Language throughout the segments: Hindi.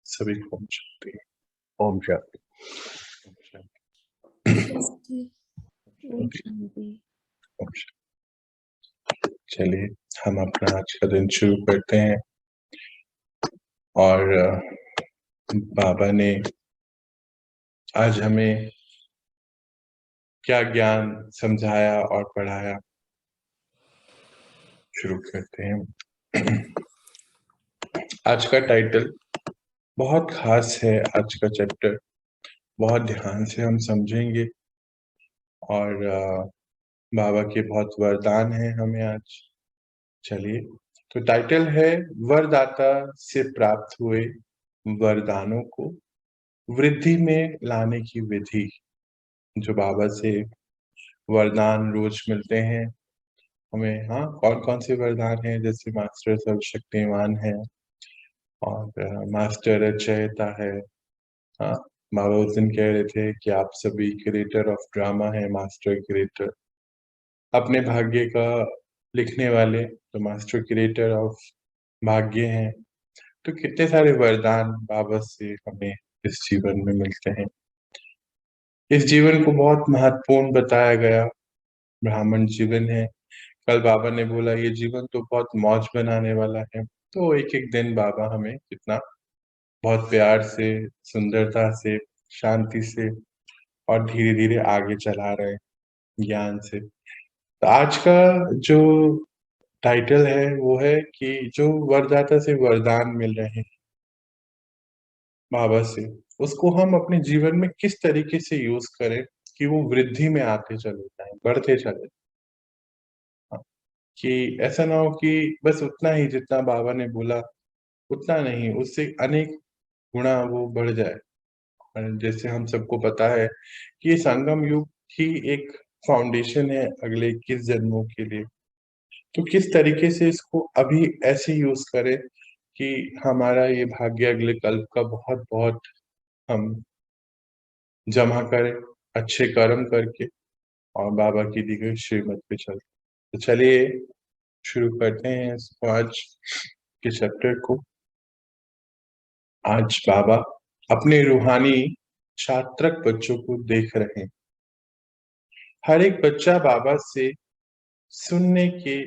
सभी को ओम शांति। ओम शांति। ओम शांति। ओम शांति। ओम शांति। चलिए हम अपना आज का दिन शुरू करते हैं। और बाबा ने आज हमें क्या ज्ञान समझाया और पढ़ाया, शुरू करते हैं। आज का टाइटल बहुत खास है। आज का चैप्टर बहुत ध्यान से हम समझेंगे और बाबा के बहुत वरदान हैं हमें आज। चलिए, तो टाइटल है वरदाता से प्राप्त हुए वरदानों को वृद्धि में लाने की विधि। जो बाबा से वरदान रोज मिलते हैं हमें, हाँ, कौन कौन से वरदान हैं, जैसे मास्टर सर्वशक्तिमान है और मास्टर अचेता है। हाँ, बाबा उस दिन कह रहे थे कि आप सभी क्रिएटर ऑफ ड्रामा है, मास्टर क्रिएटर अपने भाग्य का लिखने वाले, तो मास्टर क्रिएटर ऑफ भाग्य हैं। तो कितने सारे वरदान बाबा से हमें इस जीवन में मिलते हैं। इस जीवन को बहुत महत्वपूर्ण बताया गया, ब्राह्मण जीवन है। कल बाबा ने बोला ये जीवन तो बहुत मौज बनाने वाला है। तो एक एक दिन बाबा हमें कितना बहुत प्यार से, सुंदरता से, शांति से और धीरे धीरे आगे चला रहे हैं ज्ञान से। तो आज का जो टाइटल है वो है कि जो वरदाता से वरदान मिल रहे हैं बाबा से, उसको हम अपने जीवन में किस तरीके से यूज करें कि वो वृद्धि में आते चले जाएं, बढ़ते चले। हाँ, कि ऐसा ना हो कि बस उतना ही जितना बाबा ने बोला उतना नहीं, उससे अनेक गुणा वो बढ़ जाए। और जैसे हम सबको पता है कि ये संगम युग ही एक फाउंडेशन है अगले 21 जन्मों के लिए। तो किस तरीके से इसको अभी ऐसे यूज करें कि हमारा ये भाग्य अगले कल्प का बहुत बहुत हम जमा करें, अच्छे कर्म करके और बाबा की दी गई श्रीमत पे चल। तो चलिए शुरू करते हैं इसको, आज के चैप्टर को। आज बाबा अपने रूहानी छात्रक बच्चों को देख रहे हैं। हर एक बच्चा बाबा से सुनने के,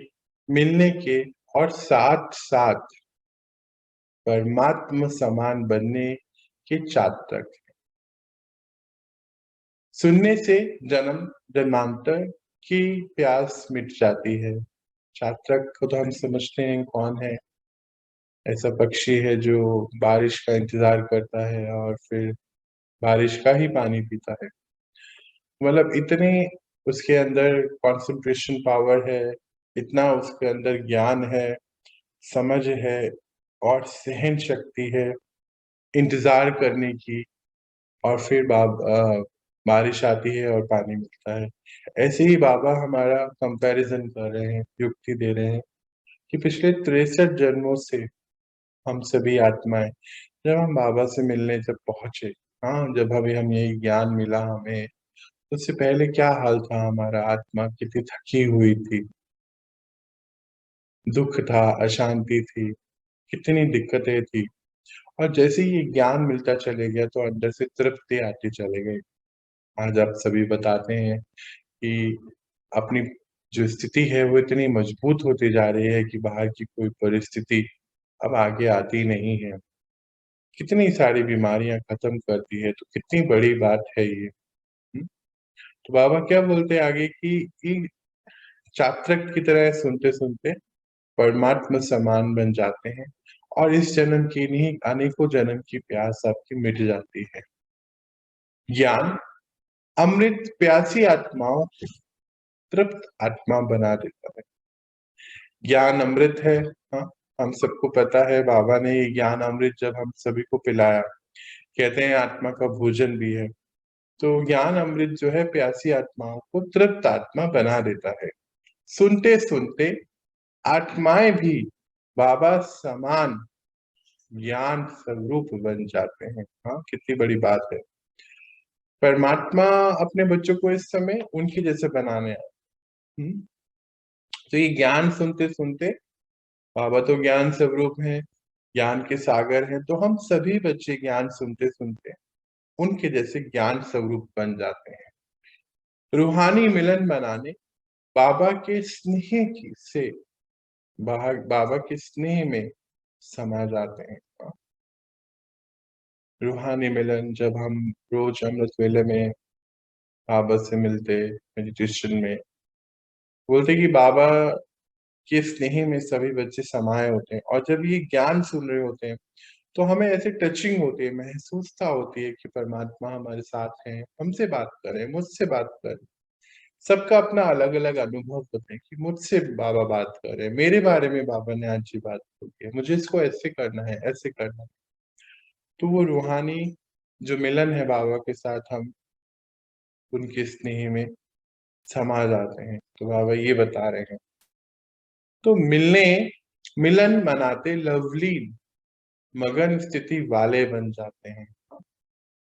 मिलने के और साथ साथ परमात्मा समान बनने के छात्रक। सुनने से जन्म जन्मांतर की प्यास मिट जाती है। छात्रक को तो हम समझते हैं कौन है। ऐसा पक्षी है जो बारिश का इंतजार करता है और फिर बारिश का ही पानी पीता है। मतलब इतने उसके अंदर कंसंट्रेशन पावर है, इतना उसके अंदर ज्ञान है, समझ है और सहन शक्ति है इंतजार करने की। और फिर बारिश आती है और पानी मिलता है। ऐसे ही बाबा हमारा कंपैरिजन कर रहे हैं, युक्ति दे रहे हैं कि पिछले 63 जन्मों से हम सभी आत्माएं जब हम बाबा से मिलने जब पहुंचे, हाँ, जब हमें यही ज्ञान मिला हमें, उससे पहले क्या हाल था हमारा। आत्मा कितनी थकी हुई थी, दुख था, अशांति थी, कितनी दिक्कतें थी। और जैसे ही ये ज्ञान मिलता चले गया तो अंदर से तृप्ति आती चले गई। आज आप सभी बताते हैं कि अपनी जो स्थिति है वो इतनी मजबूत होती जा रही है कि बाहर की कोई परिस्थिति अब आगे आती नहीं है। कितनी सारी बीमारियां खत्म करती है, तो कितनी बड़ी बात है ये। तो बाबा क्या बोलते हैं आगे कि छात्रक की तरह सुनते सुनते परमात्मा समान बन जाते हैं और इस जन्म की नहीं अनेकों जन्म की प्यास आपकी मिट जाती है। ज्ञान अमृत प्यासी आत्माओं को तृप्त आत्मा बना देता है। ज्ञान अमृत है, हाँ, हम सबको पता है। बाबा ने ये ज्ञान अमृत जब हम सभी को पिलाया, कहते हैं आत्मा का भोजन भी है। तो ज्ञान अमृत जो है प्यासी आत्माओं को तृप्त आत्मा बना देता है। सुनते सुनते आत्माएं भी बाबा समान ज्ञान स्वरूप बन जाते हैं। हाँ, कितनी बड़ी बात है। परमात्मा अपने बच्चों को इस समय उनके जैसे बनाने आए। तो ये ज्ञान सुनते सुनते, बाबा तो ज्ञान स्वरूप है, ज्ञान के सागर हैं, तो हम सभी बच्चे ज्ञान सुनते सुनते उनके जैसे ज्ञान स्वरूप बन जाते हैं। रूहानी मिलन मनाने बाबा के स्नेह की से बाबा के स्नेह में समा जाते हैं। रूहानी मिलन, जब हम रोज अमृत वेले में बाबा से मिलते मेडिटेशन में, बोलते कि बाबा के स्नेह में सभी बच्चे समाये होते हैं, और जब ये ज्ञान सुन रहे होते हैं तो हमें ऐसे टचिंग होती है, महसूसता होती है कि परमात्मा हमारे साथ हैं, हमसे बात कर रहे हैं, मुझसे बात कर रहे हैं। सबका अपना अलग अलग अनुभव होते हैं कि मुझसे बाबा बात कर रहे हैं, मेरे बारे में बाबा ने आज ये बात बोली है, मुझे इसको ऐसे करना है, ऐसे करना है। तो वो रूहानी जो मिलन है बाबा के साथ, हम उनके स्नेह में समा जाते हैं। तो बाबा ये बता रहे हैं, तो मिलन मनाते लवलीन मगन स्थिति वाले बन जाते हैं।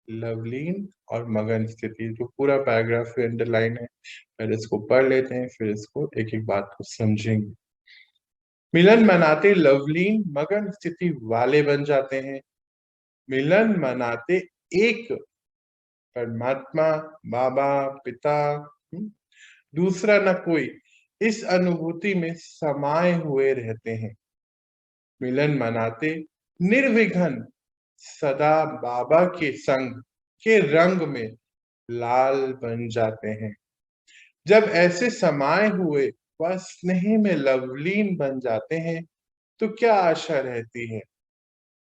लवलीन और मगन स्थिति, जो पूरा पैराग्राफ अंडरलाइन है, पहले इसको पढ़ लेते हैं, फिर इसको एक एक बात को समझेंगे। मिलन मनाते लवलीन मगन स्थिति वाले बन जाते हैं। मिलन मनाते एक परमात्मा बाबा पिता, दूसरा न कोई, इस अनुभूति में समाये हुए रहते हैं। मिलन मनाते निर्विघ्न सदा बाबा के संग के रंग में लाल बन जाते हैं। जब ऐसे समाये हुए वह स्नेह में लवलीन बन जाते हैं, तो क्या आशा रहती है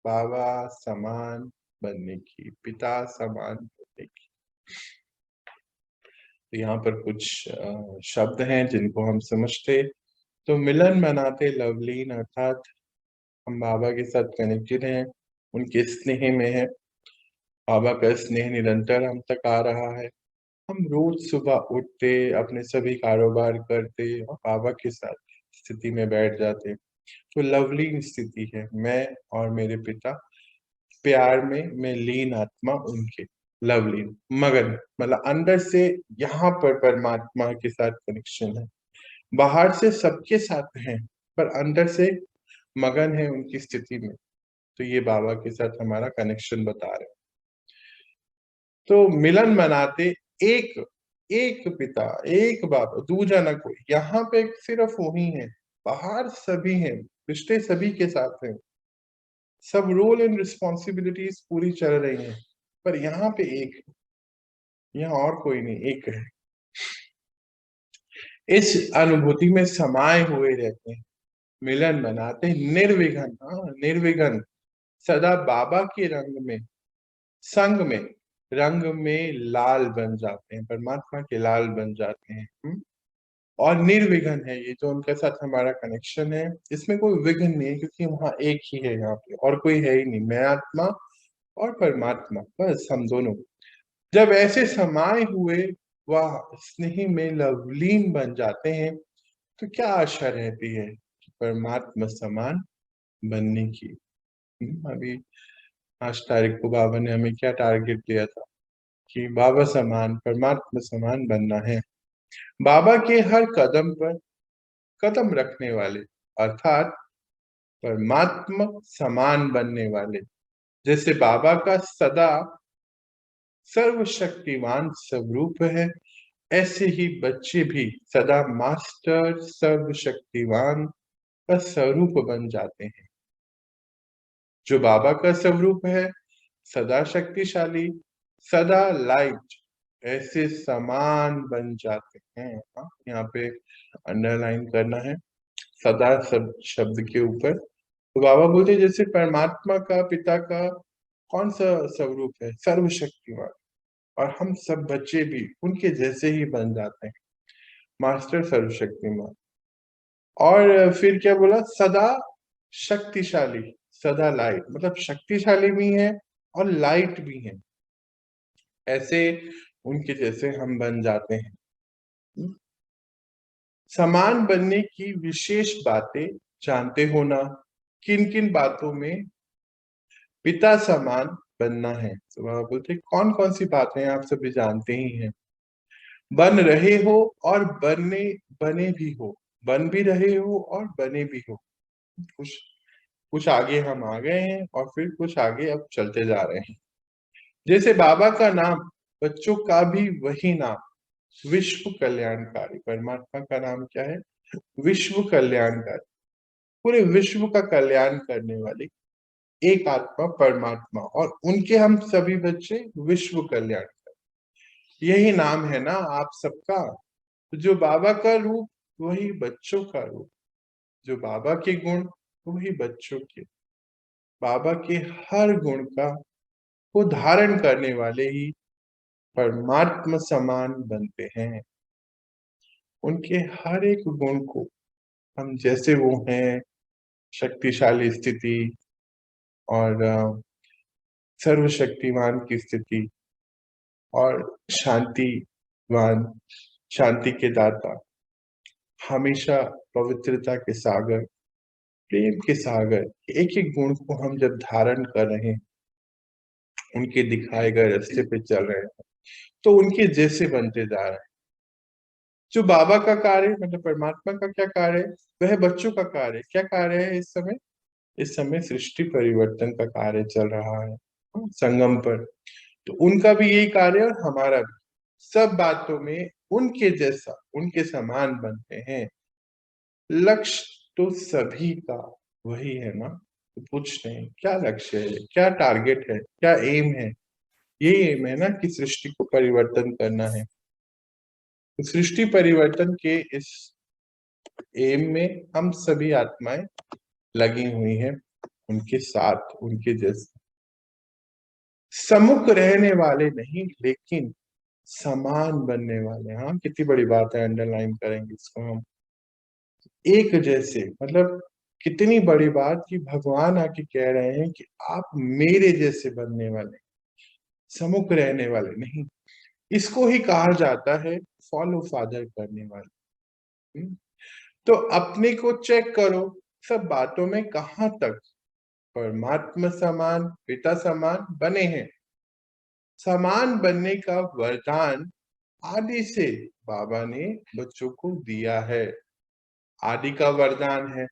बाबा समान बनने की, पिता समान बनने की। तो यहाँ पर कुछ शब्द हैं जिनको हम समझते। तो मिलन मनाते लवलीन, अर्थात हम बाबा के साथ कनेक्टेड हैं, उनके स्नेह में है। बाबा का स्नेह निरंतर हम तक आ रहा है। हम रोज सुबह उठते, अपने सभी कारोबार करते और बाबा के साथ स्थिति में बैठ जाते। तो लवलीन स्थिति है, मैं और मेरे पिता प्यार में, मैं लीन आत्मा उनके, लवलीन मगन, मतलब अंदर से यहाँ पर परमात्मा के साथ कनेक्शन है, बाहर से सबके साथ है, पर अंदर से मगन है उनकी स्थिति में। तो ये बाबा के साथ हमारा कनेक्शन बता रहे हैं। तो मिलन मनाते एक एक पिता, एक बाबा, दूजा न कोई। यहाँ पे सिर्फ वही है, बाहर सभी हैं, रिश्ते सभी के साथ हैं, सब रोल एंड रिस्पॉन्सिबिलिटीज पूरी चल रही हैं, पर यहाँ पे एक है, यहाँ और कोई नहीं, एक है। इस अनुभूति में समाये हुए रहते हैं। मिलन मनाते निर्विघ्न, निर्विघ्न सदा बाबा के रंग में, संग में, रंग में लाल बन जाते हैं, परमात्मा के लाल बन जाते हैं। और निर्विघ्न है, ये जो उनके साथ हमारा कनेक्शन है, इसमें कोई विघ्न नहीं है, क्योंकि वहां एक ही है, यहाँ पे और कोई है ही नहीं, मैं आत्मा और परमात्मा, बस हम दोनों। जब ऐसे समाये हुए वह स्नेह में लवलीन बन जाते हैं, तो क्या आशा रहती है कि परमात्मा समान बनने की। अभी 5 तारीख को बाबा ने हमें क्या टारगेट दिया था कि बाबा समान, परमात्मा समान बनना है। बाबा के हर कदम पर कदम रखने वाले, अर्थात परमात्मा समान बनने वाले, जैसे बाबा का सदा सर्वशक्तिवान स्वरूप है, ऐसे ही बच्चे भी सदा मास्टर सर्वशक्तिवान का स्वरूप बन जाते हैं। जो बाबा का स्वरूप है, सदा शक्तिशाली, सदा लाइट, ऐसे समान बन जाते हैं। यहाँ पे अंडरलाइन करना है सदा सब शब्द के ऊपर। तो बाबा बोलते जैसे परमात्मा का, पिता का कौन सा स्वरूप है, सर्वशक्तिमान, और हम सब बच्चे भी उनके जैसे ही बन जाते हैं, मास्टर सर्वशक्तिमान। और फिर क्या बोला, सदा शक्तिशाली, सदा लाइट, मतलब शक्तिशाली भी है और लाइट भी है, ऐसे उनके जैसे हम बन जाते हैं। समान बनने की विशेष बातें जानते हो ना, किन किन बातों में पिता समान बनना है। तो बाबा बोलते कौन कौन सी बातें आप सभी जानते ही हैं। बन रहे हो और बने भी हो, बन भी रहे हो और बने भी हो। कुछ कुछ आगे हम आ गए हैं और फिर कुछ आगे अब चलते जा रहे हैं। जैसे बाबा का नाम, बच्चों का भी वही नाम, विश्व कल्याणकारी। परमात्मा का नाम क्या है? विश्व कल्याणकारी। पूरे विश्व का कल्याण करने वाली एक आत्मा परमात्मा, और उनके हम सभी बच्चे विश्व कल्याण। यही नाम है ना आप सबका। तो जो बाबा का रूप वही बच्चों का रूप, जो बाबा के गुण वही बच्चों के। बाबा के हर गुण का वो धारण करने वाले ही परमात्मा समान बनते हैं। उनके हर एक गुण को हम जैसे वो हैं, शक्तिशाली स्थिति और सर्वशक्तिमान की स्थिति और शांतिवान, शांति के दाता, हमेशा पवित्रता के सागर, प्रेम के सागर, एक एक गुण को हम जब धारण कर रहे हैं, उनके दिखाए गए रास्ते पे चल रहे हैं, तो उनके जैसे बनते जा रहे हैं। जो बाबा का कार्य, मतलब परमात्मा का क्या कार्य है? वह बच्चों का कार्य है। क्या कार्य है इस समय? इस समय सृष्टि परिवर्तन का कार्य चल रहा है संगम पर। तो उनका भी यही कार्य और हमारा भी। सब बातों में उनके जैसा, उनके समान बनते हैं। लक्ष्य तो सभी का वही है ना। तो पूछते हैं क्या लक्ष्य है, क्या टारगेट है, क्या एम है? ये एम है ना कि सृष्टि को परिवर्तन करना है। तो सृष्टि परिवर्तन के इस एम में हम सभी आत्माएं लगी हुई हैं, उनके साथ, उनके जैसे सम्मुख रहने वाले नहीं, लेकिन समान बनने वाले। हाँ, कितनी बड़ी बात है, अंडरलाइन करेंगे इसको हम। एक जैसे मतलब कितनी बड़ी बात कि भगवान आके कह रहे हैं कि आप मेरे जैसे बनने वाले, सम्मुख रहने वाले नहीं। इसको ही कहा जाता है फॉलो फादर करने वाले। तो अपने को चेक करो, सब बातों में कहाँ तक परमात्मा समान, पिता समान बने हैं। समान बनने का वरदान आदि से बाबा ने बच्चों को दिया है। आदि का वरदान है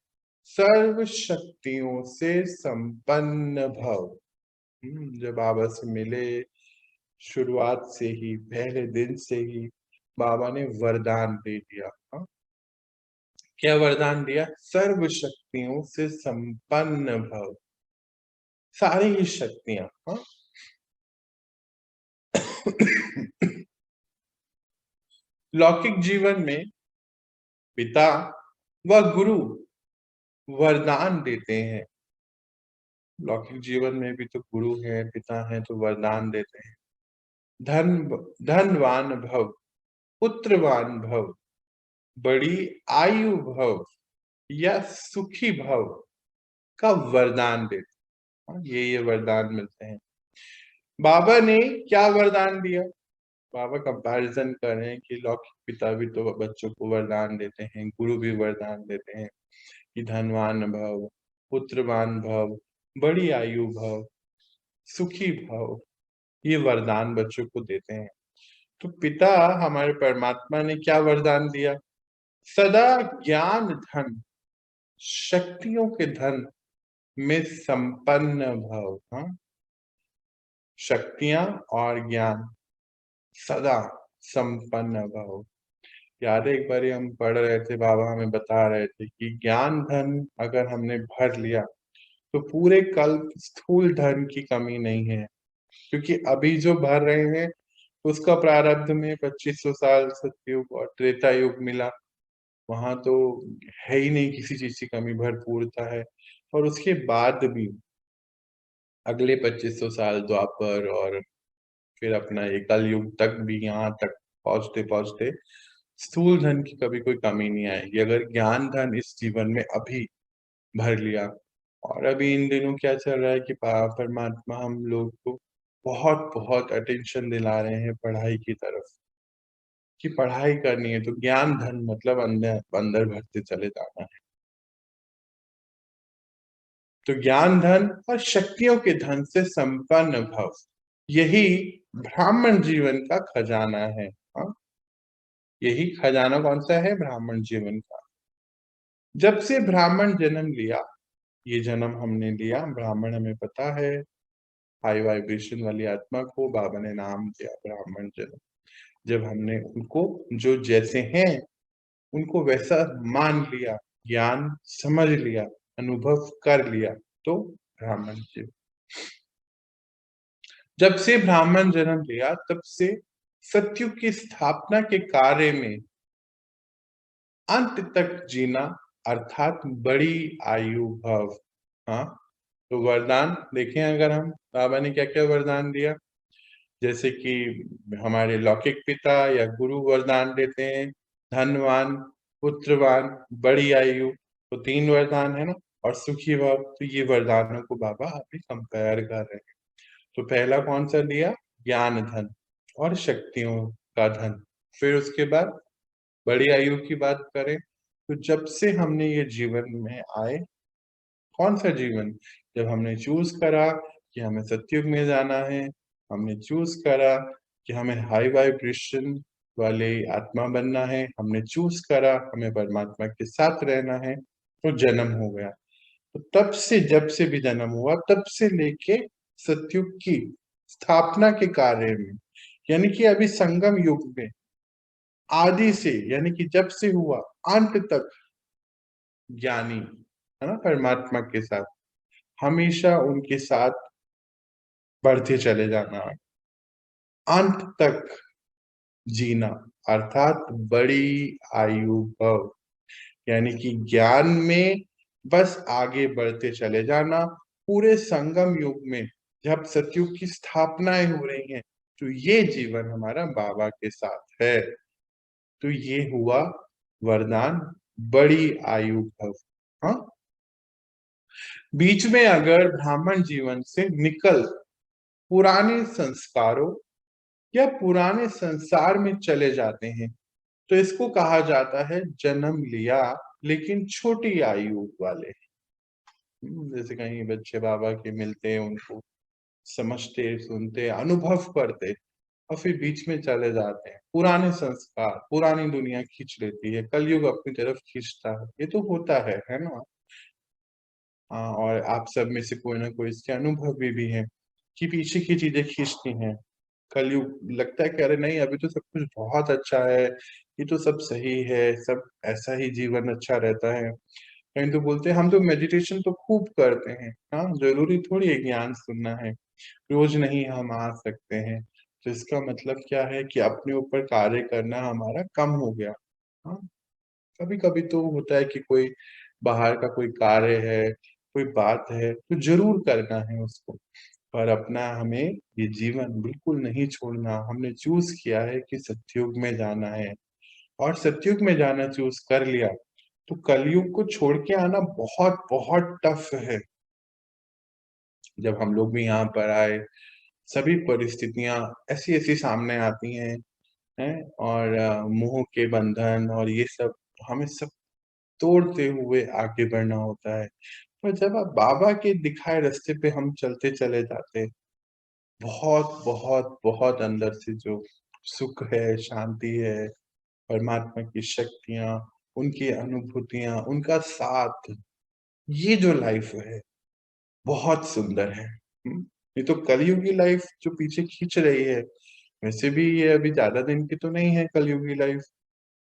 सर्व शक्तियों से संपन्न भव। जब बाबा से मिले, शुरुआत से ही, पहले दिन से ही बाबा ने वरदान दे दिया। क्या वरदान दिया? सर्व शक्तियों से संपन्न भव। सारी ही शक्तियां। लौकिक जीवन में पिता व गुरु वरदान देते हैं। लौकिक जीवन में भी तो गुरु है, पिता है, तो वरदान देते हैं। धन धनवान भव, पुत्रवान भव, बड़ी आयु भव या सुखी भव का वरदान देते हैं। ये वरदान मिलते हैं। बाबा ने क्या वरदान दिया? बाबा कंपैरिजन कर रहे हैं कि लौकिक पिता भी तो बच्चों को वरदान देते हैं, गुरु भी वरदान देते हैं कि धनवान भव, पुत्रवान भव, बड़ी आयु भव, सुखी भव। ये वरदान बच्चों को देते हैं। तो पिता हमारे परमात्मा ने क्या वरदान दिया? सदा ज्ञान धन, शक्तियों के धन में संपन्न भव। हाँ, शक्तियां और ज्ञान सदा संपन्न भव। याद है एक बार हम पढ़ रहे थे, बाबा हमें बता रहे थे कि ज्ञान धन अगर हमने भर लिया तो पूरे कल्प स्थूल धन की कमी नहीं है। क्योंकि अभी जो भर रहे हैं उसका प्रारब्ध में 2500 साल सतयुग और त्रेता युग मिला। वहां तो है ही नहीं किसी चीज की कमी, भरपूरता है। और उसके बाद भी अगले 2500 साल द्वापर और फिर अपना ये कलयुग तक भी यहाँ तक पहुंचते पहुंचते स्थूल धन की कभी कोई कमी नहीं आएगी, अगर ज्ञान धन इस जीवन में अभी भर लिया। और अभी इन दिनों क्या चल रहा है कि परमात्मा हम लोग को बहुत बहुत अटेंशन दिला रहे हैं पढ़ाई की तरफ, कि पढ़ाई करनी है तो ज्ञान धन मतलब अंदर अंदर भरते चले जाना है। तो ज्ञान धन और शक्तियों के धन से संपन्न भव, यही ब्राह्मण जीवन का खजाना है। हाँ, यही खजाना कौन सा है? ब्राह्मण जीवन का। जब से ब्राह्मण जन्म लिया, ये जन्म हमने लिया, ब्राह्मण हमें पता है, हाई वाइब्रेशन वाली आत्मा को बाबा ने नाम दिया ब्राह्मण जन्म। जब हमने उनको जो जैसे हैं उनको वैसा मान लिया, ज्ञान समझ लिया, अनुभव कर लिया, तो ब्राह्मण जीवन। जब से ब्राह्मण जन्म लिया तब से सत्युग की स्थापना के कार्य में अंत तक जीना अर्थात बड़ी आयु भव। हाँ, तो वरदान देखें अगर हम, बाबा ने क्या क्या वरदान दिया, जैसे कि हमारे लौकिक पिता या गुरु वरदान देते हैं, धनवान, पुत्रवान, बड़ी आयु, तो 3 वरदान है ना, और सुखी भव, तो ये वरदानों को बाबा अभी कंपेयर कर रहे हैं। तो पहला कौन सा दिया, ज्ञान धन और शक्तियों का धन। फिर उसके बाद बड़ी आयु की बात करें तो जब से हमने ये जीवन में आए, कौन सा जीवन, जब हमने चूज करा कि हमें सतयुग में जाना है, हमने चूज करा कि हमें हाई वाइब्रेशन वाले आत्मा बनना है, हमने चूज करा हमें परमात्मा के साथ रहना है, तो जन्म हो गया। तो तब से, जब से भी जन्म हुआ तब से लेके सतयुग की स्थापना के कार्य में, यानी कि अभी संगम युग में आदि से, यानी कि जब से हुआ अंत तक ज्ञानी है ना, परमात्मा के साथ हमेशा उनके साथ बढ़ते चले जाना, अंत तक जीना अर्थात बड़ी आयु भव, यानी कि ज्ञान में बस आगे बढ़ते चले जाना। पूरे संगम युग में जब सतयुग की स्थापनाएं हो रही हैं तो ये जीवन हमारा बाबा के साथ है। तो ये हुआ वरदान, बड़ी आयु भव। हाँ, बीच में अगर ब्राह्मण जीवन से निकल पुराने संस्कारों या पुराने संसार में चले जाते हैं तो इसको कहा जाता है जन्म लिया लेकिन छोटी आयु वाले। जैसे कहीं बच्चे बाबा के मिलते हैं, उनको समझते, सुनते, अनुभव करते और फिर बीच में चले जाते हैं, पुराने संस्कार, पुरानी दुनिया खींच लेती है, कलयुग अपनी तरफ खींचता है, ये तो होता है ना। हाँ, और आप सब में से कोई ना कोई इसके अनुभवी भी है कि पीछे की चीजें खींचती हैं। कलयुग लगता है कि अरे नहीं, अभी तो सब कुछ बहुत अच्छा है, ये तो सब सही है, सब ऐसा ही जीवन अच्छा रहता है। कहीं तो बोलते हैं हम तो मेडिटेशन तो खूब करते हैं, हाँ, जरूरी थोड़ी है ज्ञान सुनना है, रोज नहीं हम आ सकते हैं। तो इसका मतलब क्या है कि अपने ऊपर कार्य करना हमारा कम हो गया। हाँ, कभी कभी तो होता है कि कोई बाहर का कोई कार्य है, कोई बात है, तो जरूर करना है उसको, पर अपना हमें ये जीवन बिल्कुल नहीं छोड़ना। हमने चूज किया है कि सतयुग में जाना है और सतयुग में जाना चूज कर लिया तो कलयुग को छोड़ के आना बहुत बहुत टफ है। जब हम लोग भी यहाँ पर आए, सभी परिस्थितियां ऐसी ऐसी सामने आती हैं और मोह के बंधन और ये सब, हमें सब तोड़ते हुए आगे बढ़ना होता है। पर जब आप बाबा के दिखाए रास्ते पे हम चलते चले जाते हैं, बहुत बहुत बहुत अंदर से जो सुख है, शांति है, परमात्मा की शक्तियां, उनकी अनुभूतियां, उनका साथ, ये जो लाइफ है बहुत सुंदर है। ये तो कलयुगी लाइफ जो पीछे खींच रही है, वैसे भी ये अभी ज्यादा दिन की तो नहीं है कलयुगी लाइफ।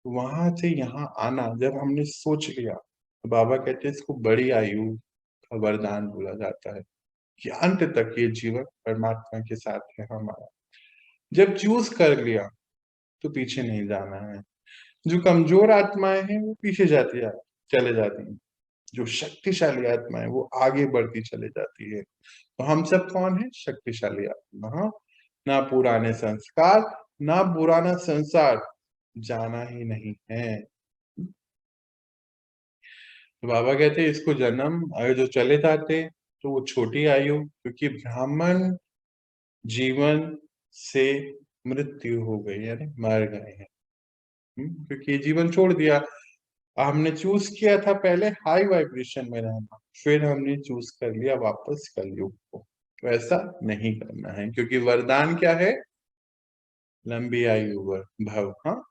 वहां से यहाँ आना जब हमने सोच लिया तो बाबा कहते हैं इसको बड़ी आयु का वरदान बोला जाता है कि अंत तक ये जीवन परमात्मा के साथ है हमारा। जब चूज कर लिया तो पीछे नहीं जाना है। जो कमजोर आत्माएं हैं वो पीछे चले जाती हैं, जो शक्तिशाली आत्मा है वो आगे बढ़ती चले जाती है। तो हम सब कौन है, शक्तिशाली आत्मा। हाँ, ना पुराने संस्कार, ना पुराना संसार, जाना ही नहीं है। तो बाबा कहते हैं इसको जन्म अगर जो चले जाते तो वो छोटी आयु, क्योंकि ब्राह्मण जीवन से मृत्यु हो गई, यानी मर गए हैं। क्योंकि ये जीवन छोड़ दिया। हमने चूज किया था पहले हाई वाइब्रेशन में रहना, फिर हमने चूज कर लिया वापस कलयुग को। तो ऐसा नहीं करना है, क्योंकि वरदान क्या है, लंबी आयु भव। हाँ,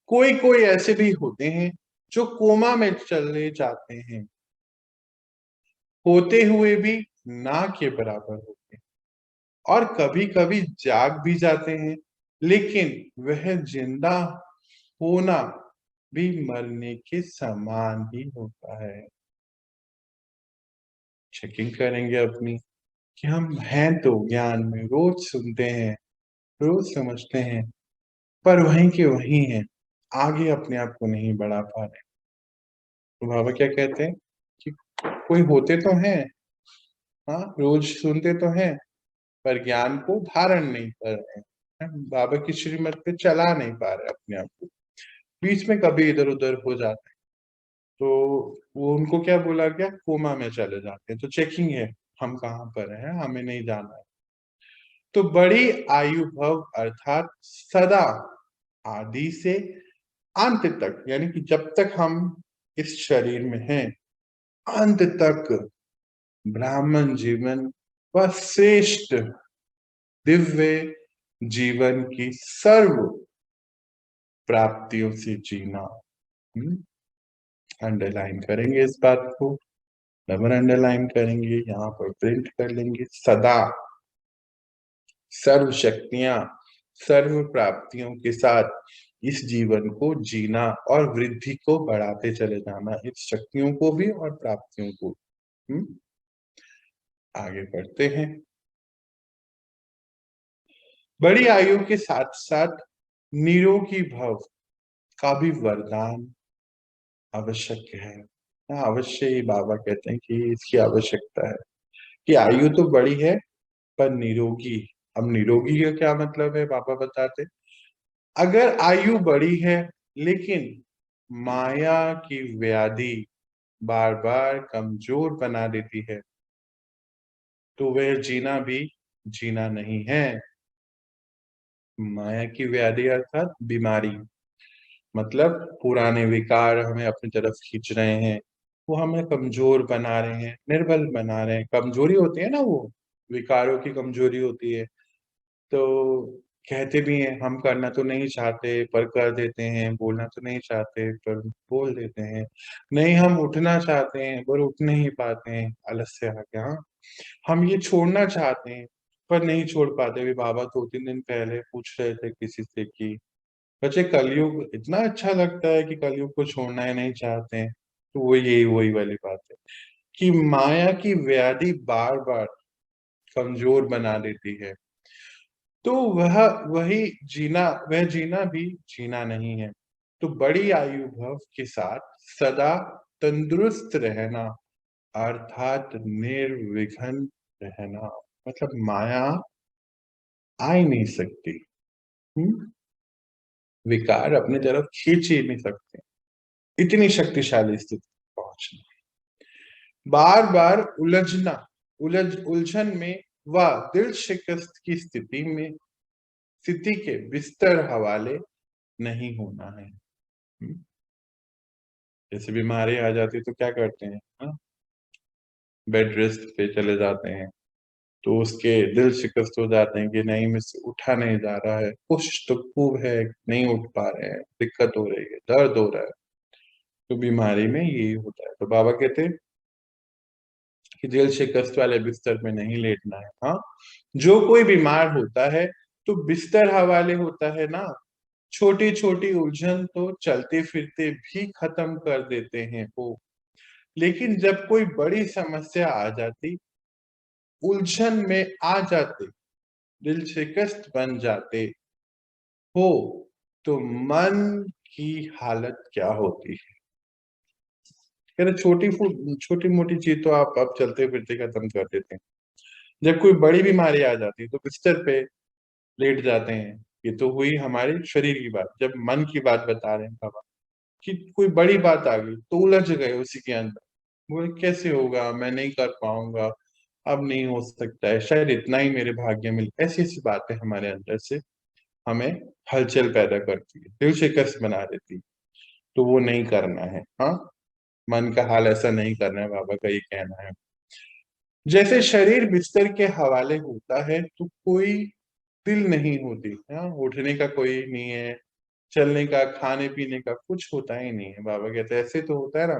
कोई कोई ऐसे भी होते हैं जो कोमा में चले जाते हैं, होते हुए भी ना के बराबर होते हैं, और कभी कभी जाग भी जाते हैं, लेकिन वह जिंदा होना भी मरने के समान ही होता है। चेकिंग करेंगे अपनी कि हम हैं तो ज्ञान में, रोज सुनते हैं, रोज समझते हैं, पर वहीं के वहीं हैं, आगे अपने आप को नहीं बढ़ा पा रहे। तो बाबा क्या कहते हैं कि कोई होते तो हैं, हाँ रोज सुनते तो हैं, पर ज्ञान को धारण नहीं कर रहे हैं, बाबा की श्रीमत पे चला नहीं पा रहे अपने आप को, बीच में कभी इधर उधर हो जाते हैं। तो वो उनको क्या बोला गया, कोमा में चले जाते हैं। तो चेकिंग है, हम कहाँ पर हैं, हमें नहीं जाना है। तो बड़ी आयु भव अर्थात सदा, आदि से अंत तक, यानी कि जब तक हम इस शरीर में हैं, अंत तक ब्राह्मण जीवन व श्रेष्ठ दिव्य जीवन की सर्व प्राप्तियों से जीना। अंडरलाइन करेंगे इस बात को, डबल अंडरलाइन करेंगे, यहाँ पर प्रिंट कर लेंगे। सदा सर्व शक्तियां, सर्व प्राप्तियों के साथ इस जीवन को जीना और वृद्धि को बढ़ाते चले जाना, इस शक्तियों को भी और प्राप्तियों को। आगे बढ़ते हैं। बड़ी आयु के साथ साथ निरोगी भव का भी वरदान आवश्यक है। अवश्य ही बाबा कहते हैं कि इसकी आवश्यकता है कि आयु तो बड़ी है पर निरोगी। अब निरोगी का क्या मतलब है, बाबा बताते, अगर आयु बड़ी है लेकिन माया की व्याधि बार बार कमजोर बना देती है, तो वह जीना भी जीना नहीं है। माया की व्याधि अर्थात बीमारी, मतलब पुराने विकार हमें अपनी तरफ खींच रहे हैं, वो हमें कमजोर बना रहे हैं, निर्बल बना रहे हैं। कमजोरी होती है ना, वो विकारों की कमजोरी होती है। तो कहते भी हैं हम करना तो नहीं चाहते पर कर देते हैं, बोलना तो नहीं चाहते पर बोल देते हैं, नहीं हम उठना चाहते हैं पर उठ नहीं पाते हैं, आलस्य आ गया। हाँ, हम ये छोड़ना चाहते हैं पर नहीं छोड़ पाते। अभी बाबा 2-3 दिन पहले पूछ रहे थे किसी से कि बच्चे कलयुग इतना अच्छा लगता है कि कलयुग को छोड़ना ही नहीं चाहते हैं। तो वो यही वही वाली बात है कि माया की व्याधि बार बार कमजोर बना देती है, तो वह जीना भी जीना नहीं है। तो बड़ी आयु भव के साथ सदा तंदुरुस्त रहना अर्थात निर्विघ्न रहना, मतलब माया आ ही नहीं सकती। विकार अपनी तरफ खींच ही नहीं सकते, इतनी शक्तिशाली स्थिति पहुंचना। बार बार उलझन में व दिल शिकस्त की स्थिति के बिस्तर हवाले नहीं होना है। जैसे बीमारी आ जाती है तो क्या करते हैं, बेड रेस्ट पे चले जाते हैं, तो उसके दिल शिकस्त हो जाते हैं कि नहीं मुझसे उठा नहीं जा रहा है, कोशिश तो खूब है, नहीं उठ पा रहे हैं, दिक्कत हो रही है, दर्द हो रहा है। तो बीमारी में यही होता है। तो बाबा कहते हैं कि दिल शिकस्त वाले बिस्तर में नहीं लेटना है। हाँ, जो कोई बीमार होता है तो बिस्तर हवाले होता है ना, छोटी छोटी उलझन तो चलते फिरते भी खत्म कर देते हैं वो, लेकिन जब कोई बड़ी समस्या आ जाती, उलझन में आ जाते, दिल शिकस्त बन जाते हो, तो मन की हालत क्या होती है। कह रहे छोटी मोटी चीज तो आप अब चलते फिरते खत्म कर देते हैं, जब कोई बड़ी बीमारी आ जाती है तो बिस्तर पे लेट जाते हैं। ये तो हुई हमारे शरीर की बात। जब मन की बात बता रहे हैं बाबा कि कोई बड़ी बात आ गई तो उलझ गए उसी के अंदर, बोले कैसे होगा, मैं नहीं कर पाऊंगा, अब नहीं हो सकता है, शायद इतना ही मेरे भाग्य में, ऐसी ऐसी बातें हमारे अंदर से हमें हलचल पैदा करती है, दिल शिकस्त बना देती है। तो वो नहीं करना है। हाँ, मन का हाल ऐसा नहीं करना है, बाबा का ये कहना है। जैसे शरीर बिस्तर के हवाले होता है तो कोई दिल नहीं होती, हाँ उठने का कोई नहीं है, चलने का, खाने पीने का कुछ होता ही नहीं है। बाबा कहते हैं ऐसे तो होता है ना।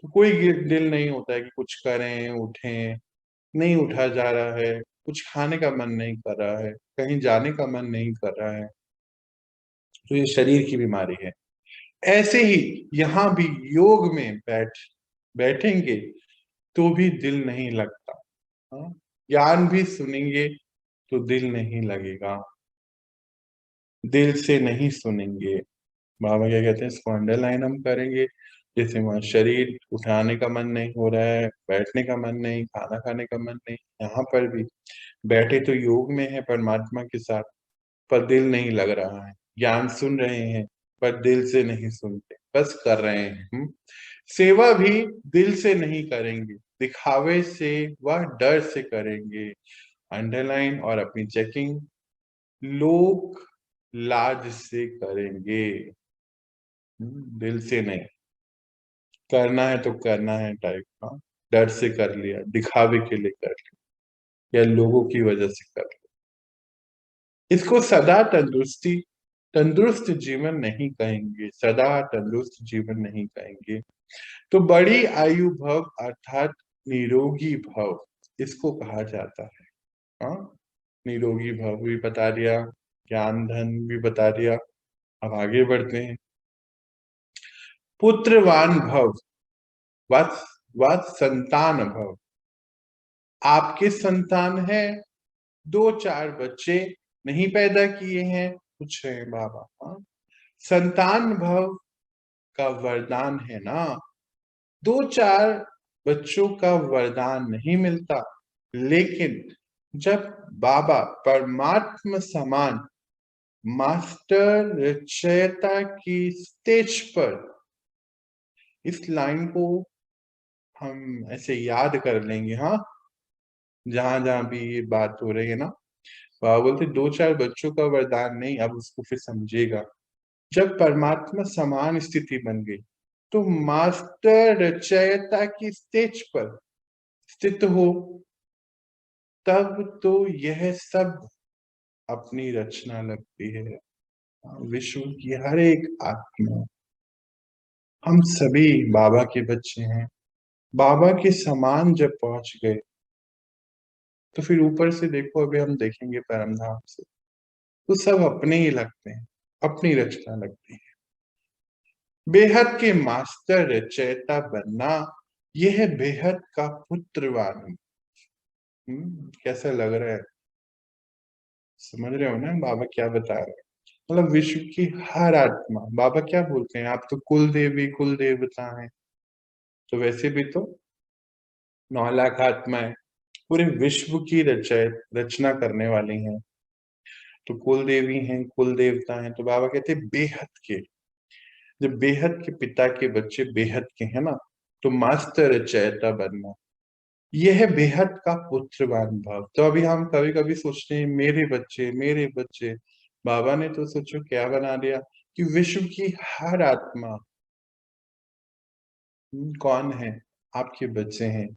तो कोई दिल नहीं होता है कि कुछ करें, उठें, नहीं उठा जा रहा है, कुछ खाने का मन नहीं कर रहा है, कहीं जाने का मन नहीं कर रहा है, तो ये शरीर की बीमारी है। ऐसे ही यहाँ भी योग में बैठेंगे तो भी दिल नहीं लगता। हाँ? ज्ञान भी सुनेंगे तो दिल नहीं लगेगा, दिल से नहीं सुनेंगे। बाबा क्या कहते हैं, इसको अंडरलाइन हम करेंगे। जैसे वहां शरीर उठाने का मन नहीं हो रहा है, बैठने का मन नहीं, खाना खाने का मन नहीं, यहाँ पर भी बैठे तो योग में है परमात्मा के साथ, पर दिल नहीं लग रहा है। ज्ञान सुन रहे हैं पर दिल से नहीं सुनते, बस कर रहे हैं। सेवा भी दिल से नहीं करेंगे, दिखावे से व डर से करेंगे। अंडरलाइन और अपनी चेकिंग, लोग लाज से करेंगे, दिल से नहीं। करना है तो करना है टाइप का, डर से कर लिया, दिखावे के लिए कर लिया, या लोगों की वजह से कर लिया। इसको सदा तंदुरुस्त जीवन नहीं कहेंगे, सदा तंदुरुस्त जीवन नहीं कहेंगे। तो बड़ी आयु भव अर्थात निरोगी भव, इसको कहा जाता है। हाँ, निरोगी भव भी बता दिया, ज्ञान धन भी बता दिया। अब आगे बढ़ते हैं। पुत्रवान भव, वत्स संतान भव, आपके संतान है, 2-4 बच्चे नहीं पैदा किए हैं, पूछ रहे हैं बाबा। हाँ? संतान भव का वरदान है ना, 2-4 बच्चों का वरदान नहीं मिलता, लेकिन जब बाबा परमात्मा समान मास्टर रचयिता की स्टेज पर, इस लाइन को हम ऐसे याद कर लेंगे। हाँ, जहां जहां भी ये बात हो रही है ना, बाबा बोलते 2-4 बच्चों का वरदान नहीं, अब उसको फिर समझेगा। जब परमात्मा समान स्थिति बन गई तो मास्टर रचयिता की स्टेज पर स्थित हो, तब तो यह सब अपनी रचना लगती है। विश्व की हर एक आत्मा, हम सभी बाबा के बच्चे हैं। बाबा के समान जब पहुंच गए तो फिर ऊपर से देखो, अभी हम देखेंगे परमधाम से, तो सब अपने ही लगते हैं, अपनी रचना लगती है। बेहद के मास्टर रचयिता बनना, यह बेहद का पुत्रवान। कैसा लग रहा है, समझ रहे हो ना बाबा क्या बता रहे हैं? मतलब विश्व की हर आत्मा, बाबा क्या बोलते हैं, आप तो कुल देवी कुल देवता हैं, तो वैसे भी तो 9 लाख आत्माएं पूरे विश्व की रचना करने वाली हैं, तो कुल देवी हैं, कुल देवता हैं। तो बाबा कहते हैं बेहद के, जब बेहद के पिता के बच्चे बेहद के हैं ना, तो मास्टर रचयिता बनना, यह बेहद का पुत्रवान भाव। तो अभी हम कभी कभी सोचते हैं मेरे बच्चे मेरे बच्चे, बाबा ने तो सोचो क्या बना दिया कि विश्व की हर आत्मा कौन है, आपके बच्चे हैं।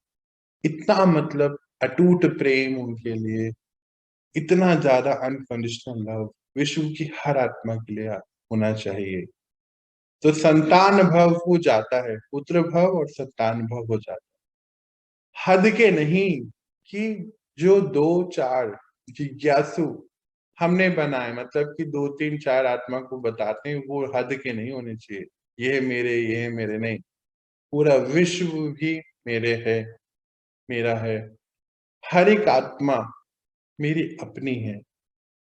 इतना मतलब अटूट प्रेम उनके लिए, इतना ज्यादा अनकंडीशनल लव विश्व की हर आत्मा के लिए होना चाहिए। तो संतान भव हो जाता है, पुत्र भव और संतान भव हो जाता है। हद के नहीं कि जो 2-4 जिज्ञासु हमने बनाए, मतलब कि 2-3-4 आत्मा को बताते हैं, वो हद के नहीं होने चाहिए, ये मेरे नहीं, पूरा विश्व भी मेरे है, मेरा है। हर एक आत्मा मेरी अपनी है,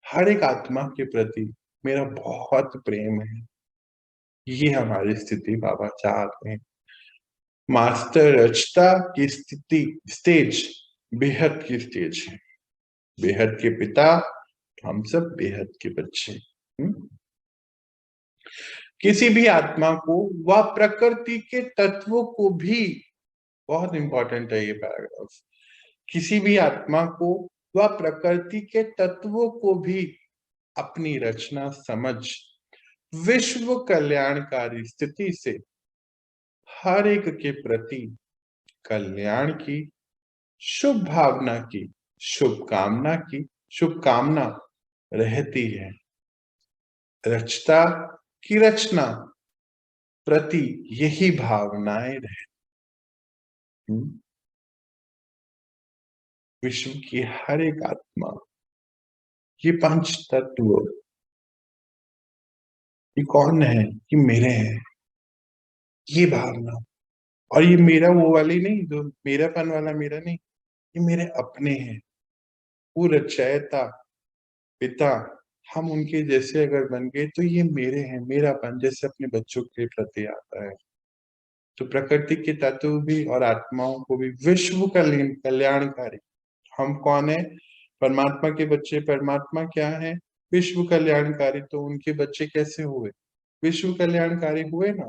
हर एक आत्मा के प्रति मेरा बहुत प्रेम है। ये हमारी स्थिति बाबा चाहते हैं। मास्टर रचता की स्थिति स्टेज बेहद की स्टेज है, बेहद के पिता, हम सब बेहद के बच्चे। किसी भी आत्मा को व प्रकृति के तत्वों को भी, बहुत इंपॉर्टेंट है ये पैराग्राफ, किसी भी आत्मा को व प्रकृति के तत्वों को भी अपनी रचना समझ विश्व कल्याणकारी स्थिति से हर एक के प्रति कल्याण की शुभ भावना की शुभकामना रहती है। रचता की रचना प्रति यही भावनाएं रहती। विश्व की हर एक आत्मा, ये पंच तत्व, ये कौन है? ये मेरे हैं, ये भावना। और ये मेरा वो वाली नहीं, जो मेरापन वाला मेरा नहीं, ये मेरे अपने हैं। वो रचयिता पिता, हम उनके जैसे अगर बन गए तो ये मेरे हैं, मेरापन जैसे अपने बच्चों के प्रति आता है। तो प्रकृति के तत्व भी और आत्माओं को भी विश्व कल्याणकारी। हम कौन है? परमात्मा के बच्चे। परमात्मा क्या है? विश्व कल्याणकारी। तो उनके बच्चे कैसे हुए? विश्व कल्याणकारी हुए ना।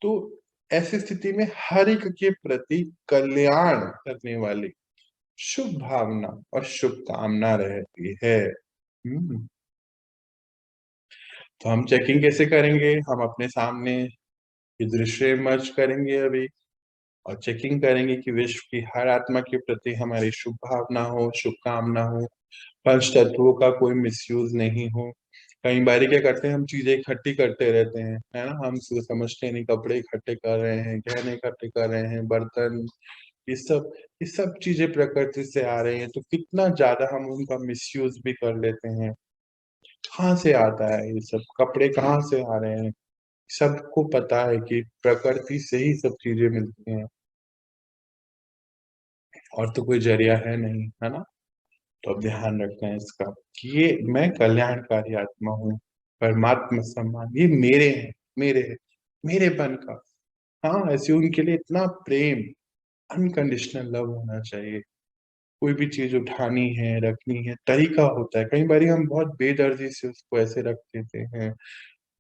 तो ऐसी स्थिति में हर एक के प्रति कल्याण करने वाली शुभ भावना और शुभकामना रहती है। तो हम चेकिंग कैसे करेंगे? हम अपने सामने ये दृश्य मर्ज करेंगे अभी, और चेकिंग करेंगे कि विश्व की हर आत्मा के प्रति हमारी शुभ भावना हो, शुभकामना हो, पंच तत्वों का कोई मिसयूज नहीं हो। कई बार क्या करते हैं, हम चीजें इकट्ठी करते रहते हैं, है ना। हम समझते नहीं, कपड़े इकट्ठे कर रहे हैं, गहने इकट्ठे कर रहे हैं, बर्तन, ये सब चीजें प्रकृति से आ रही हैं, तो कितना ज्यादा हम उनका मिसयूज भी कर लेते हैं। कहाँ से आता है ये सब कपड़े? कहाँ से आ रहे हैं? सबको पता है कि प्रकृति से ही सब चीजें मिलती हैं, और तो कोई जरिया है नहीं, है ना। तो अब ध्यान रखते हैं इसका कि ये मैं कल्याणकारी आत्मा हूँ। परमात्मा सम्मान ये मेरे हैं, मेरे हैं, मेरेपन का। हाँ, ऐसे उनके लिए इतना प्रेम, अनकंडीशनल लव होना चाहिए। कोई भी चीज उठानी है, रखनी है, तरीका होता है। कई बार हम बहुत बेदर्दी से उसको ऐसे रख देते हैं,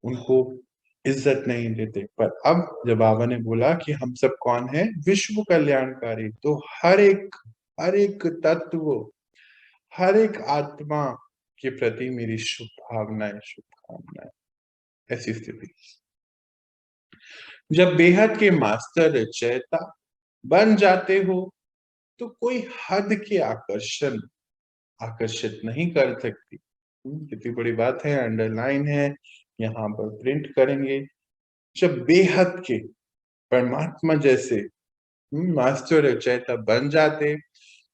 उनको इज्जत नहीं देते। पर अब जब बाबा ने बोला कि हम सब कौन है? विश्व कल्याणकारी, तो हर एक तत्व, हर एक आत्मा के प्रति मेरी शुभ भावनाएं, शुभकामनाएं। ऐसी स्थिति जब बेहद के मास्टर रचयिता बन जाते हो, तो कोई हद के आकर्षित नहीं कर सकती। कितनी बड़ी बात है, अंडरलाइन है, यहाँ पर प्रिंट करेंगे। जब बेहद के परमात्मा जैसे मास्टर रचयिता बन जाते,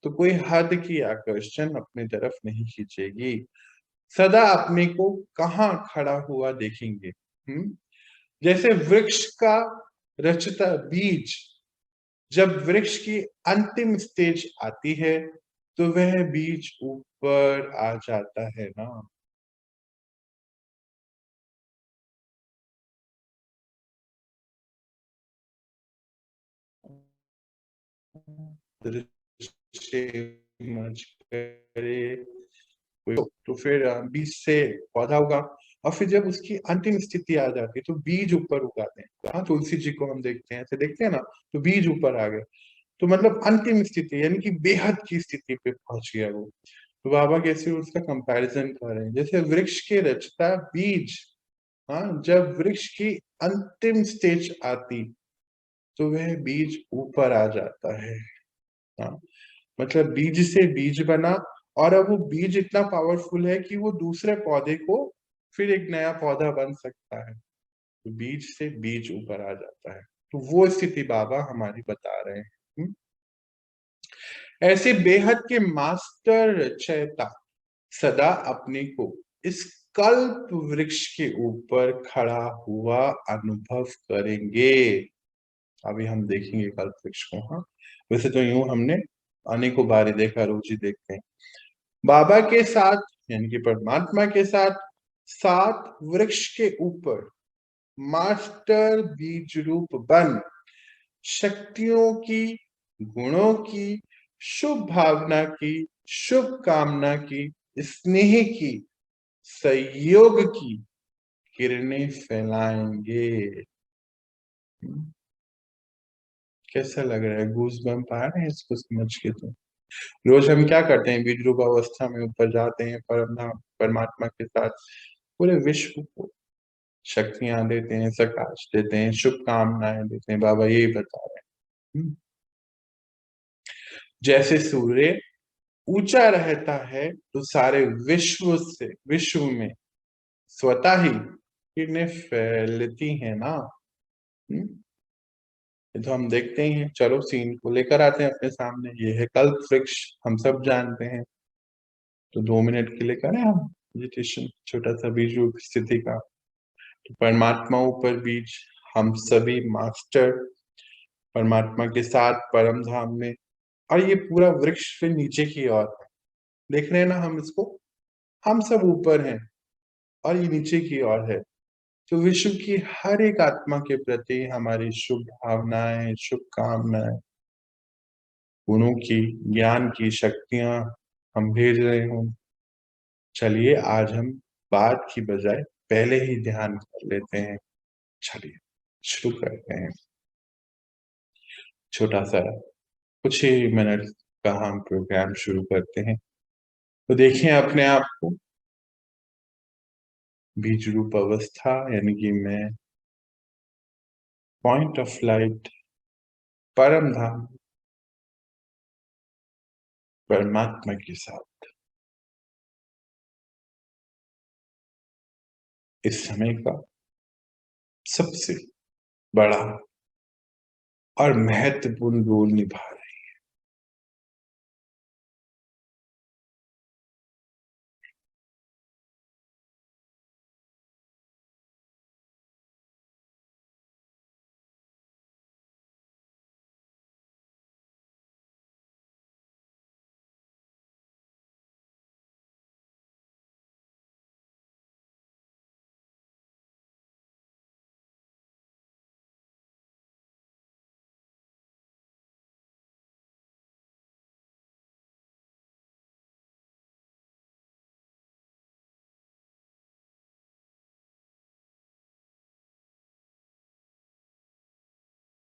तो कोई हद की आकर्षण अपनी तरफ नहीं खींचेगी। सदा अपने को कहाँ खड़ा हुआ देखेंगे। जैसे वृक्ष का रचता बीज, जब वृक्ष की अंतिम स्टेज आती है, तो वह बीज ऊपर आ जाता है ना। दृश्य समझ करे तो फिर बीज से पौधा होगा, और फिर जब उसकी अंतिम स्थिति आ जाती है तो बीज ऊपर उगाते हैं। हाँ, तुलसी जी को हम देखते हैं, ऐसे देखते हैं ना, तो बीज ऊपर आ गए। तो मतलब अंतिम स्थिति यानी कि बेहद की स्थिति पे पहुंच गया वो। तो बाबा कैसे उसका कंपैरिजन कर रहे हैं, जैसे वृक्ष के रचता बीज, हाँ, जब वृक्ष की अंतिम स्टेज आती, तो वह बीज ऊपर आ जाता है। हाँ, मतलब बीज से बीज बना, और अब वो बीज इतना पावरफुल है कि वो दूसरे पौधे को फिर एक नया पौधा बन सकता है। तो बीज से बीज ऊपर आ जाता है। तो वो स्थिति बाबा हमारी बता रहे हैं। ऐसे बेहद के मास्टर रचयिता सदा अपने को इस कल्प वृक्ष के ऊपर खड़ा हुआ अनुभव करेंगे। अभी हम देखेंगे कल्प वृक्ष को। हाँ, वैसे तो यूं हमने अनेकों बार देखा, रोज ही देखते हैं। बाबा के साथ यानी कि परमात्मा के साथ सात वृक्ष के ऊपर मास्टर बीज रूप बन शक्तियों की, गुणों की, शुभ भावना की, शुभ कामना की, स्नेह की, सहयोग की किरणें फैलाएंगे। कैसा लग रहा है? गूज बम्प आ रहे हैं इसको समझ के? तो रोज हम क्या करते हैं, विद्रूप अवस्था में ऊपर जाते हैं, परमात्मा के साथ पूरे विश्व को शक्तियां देते हैं, प्रकाश देते हैं, शुभकामनाएं देते हैं। बाबा यही बता रहे हैं। जैसे सूर्य ऊंचा रहता है, तो सारे विश्व में स्वतः ही किरणें फैलती है ना। ये तो हम देखते ही हैं। चलो सीन को लेकर आते हैं अपने सामने। ये है कल्प वृक्ष, हम सब जानते हैं। तो 2 मिनट के लिए करें हम मेडिटेशन, छोटा सा बीज रूप स्थिति का। तो परमात्मा ऊपर बीज, हम सभी मास्टर परमात्मा के साथ परम धाम में, और ये पूरा वृक्ष फिर नीचे की ओर है। देख रहे हैं ना हम इसको, हम सब ऊपर हैं और ये नीचे की ओर है। तो विश्व की हर एक आत्मा के प्रति हमारी शुभ भावनाएं, शुभकामनाएं, गुणों की, ज्ञान की शक्तियां हम भेज रहे हों। चलिए आज हम बात की बजाय पहले ही ध्यान कर लेते हैं। चलिए शुरू करते हैं। छोटा सा कुछ ही मिनट का हम प्रोग्राम शुरू करते हैं। तो देखें अपने आप को बीज रूप अवस्था, यानी कि मैं पॉइंट ऑफ लाइट, परम धाम, परमात्मा के साथ इस समय का सबसे बड़ा और महत्वपूर्ण रोल निभा रहे हैं।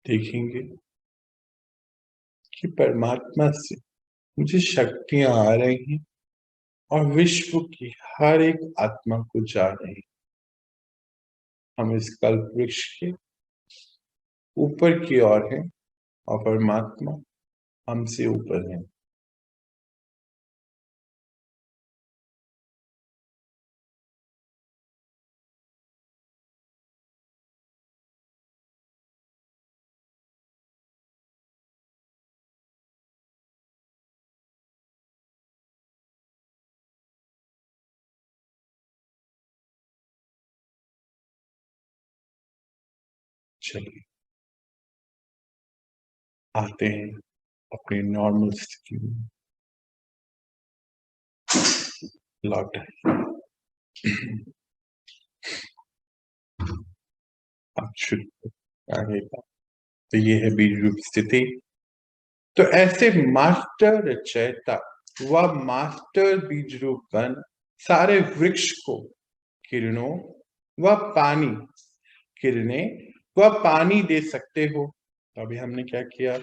देखेंगे कि परमात्मा से मुझे शक्तियां आ रही हैं और विश्व की हर एक आत्मा को जा रही हैं। हम इस कल्प वृक्ष के ऊपर की ओर हैं और परमात्मा हमसे ऊपर है। चलिए आते हैं अपनी नॉर्मल स्थिति में, लौट आए। अब शुरू आगे का, तो ये है बीज रूप स्थिति। तो ऐसे मास्टर रचयिता व मास्टर बीज रूप बन सारे वृक्ष को किरणों व पानी, किरणें व पानी दे सकते हो। तो अभी हमने क्या किया,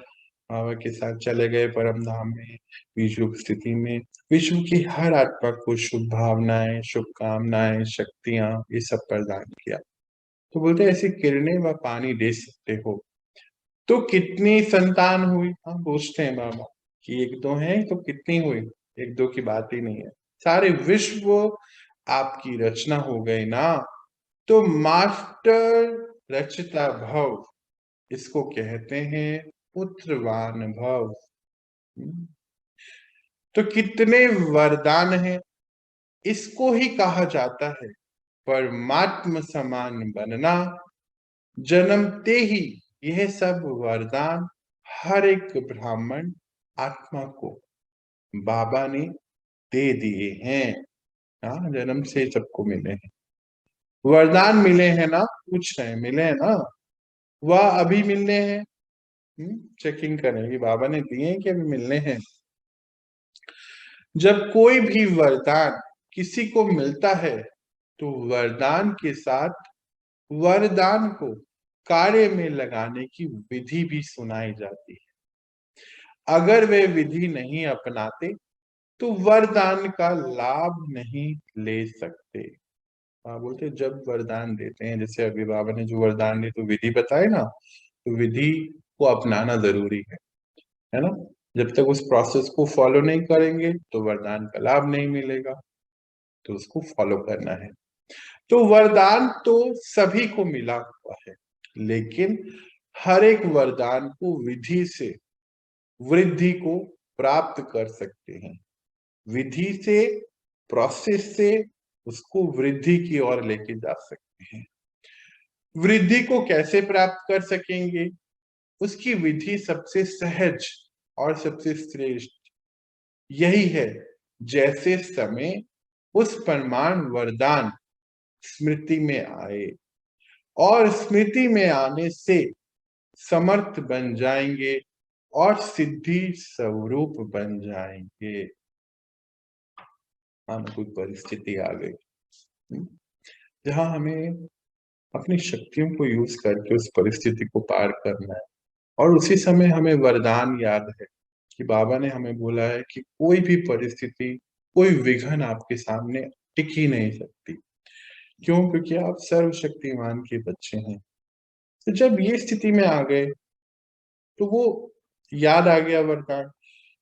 बाबा के साथ चले गए परम धाम में, बीज रूप स्थिति में विश्व की हर आत्मा को शुभ भावनाएं, शुभकामनाएं, शक्तियां, ये सब प्रदान किया। तो बोलते ऐसी किरणें व पानी दे सकते हो। तो कितनी संतान हुई, हम पूछते हैं बाबा कि एक दो है तो कितनी हुई, एक दो की बात ही नहीं है, सारे विश्व आपकी रचना हो गई ना। तो मास्टर रचिता भव, इसको कहते हैं पुत्रवान भव। तो कितने वरदान हैं, इसको ही कहा जाता है परमात्म समान बनना। जन्मते ही यह सब वरदान हर एक ब्राह्मण आत्मा को बाबा ने दे दिए हैं। हाँ, जन्म से सबको मिले हैं वरदान, मिले हैं ना, पूछ रहे हैं मिले हैं ना, वह अभी मिलने हैं। चेकिंग करेंगे बाबा ने दिए हैं कि अभी मिलने हैं। जब कोई भी वरदान किसी को मिलता है तो वरदान के साथ वरदान को कार्य में लगाने की विधि भी सुनाई जाती है। अगर वे विधि नहीं अपनाते तो वरदान का लाभ नहीं ले सकते। बोलते जब वरदान देते हैं, जैसे अभी बाबा ने जो वरदान दी तो विधि बताए ना, तो विधि को अपनाना जरूरी है ना। जब तक उस प्रोसेस को फॉलो नहीं करेंगे तो वरदान का लाभ नहीं मिलेगा, तो उसको फॉलो करना है। तो वरदान तो सभी को मिला हुआ है, लेकिन हर एक वरदान को विधि से वृद्धि को प्राप्त कर सकते हैं। विधि से, प्रोसेस से उसको वृद्धि की ओर लेके जा सकते हैं। वृद्धि को कैसे प्राप्त कर सकेंगे? उसकी विधि सबसे सहज और सबसे श्रेष्ठ यही है, जैसे समय उस परमाण वरदान स्मृति में आए और स्मृति में आने से समर्थ बन जाएंगे और सिद्धि स्वरूप बन जाएंगे। कोई परिस्थिति आ गई जहां हमें अपनी शक्तियों को यूज करके उस परिस्थिति को पार करना है, और उसी समय हमें वरदान याद है कि बाबा ने हमें बोला है कि कोई भी परिस्थिति, कोई विघ्न आपके सामने टिक ही नहीं सकती। क्यों? क्योंकि आप सर्वशक्तिमान के बच्चे हैं। तो जब ये स्थिति में आ गए तो वो याद आ गया वरदान।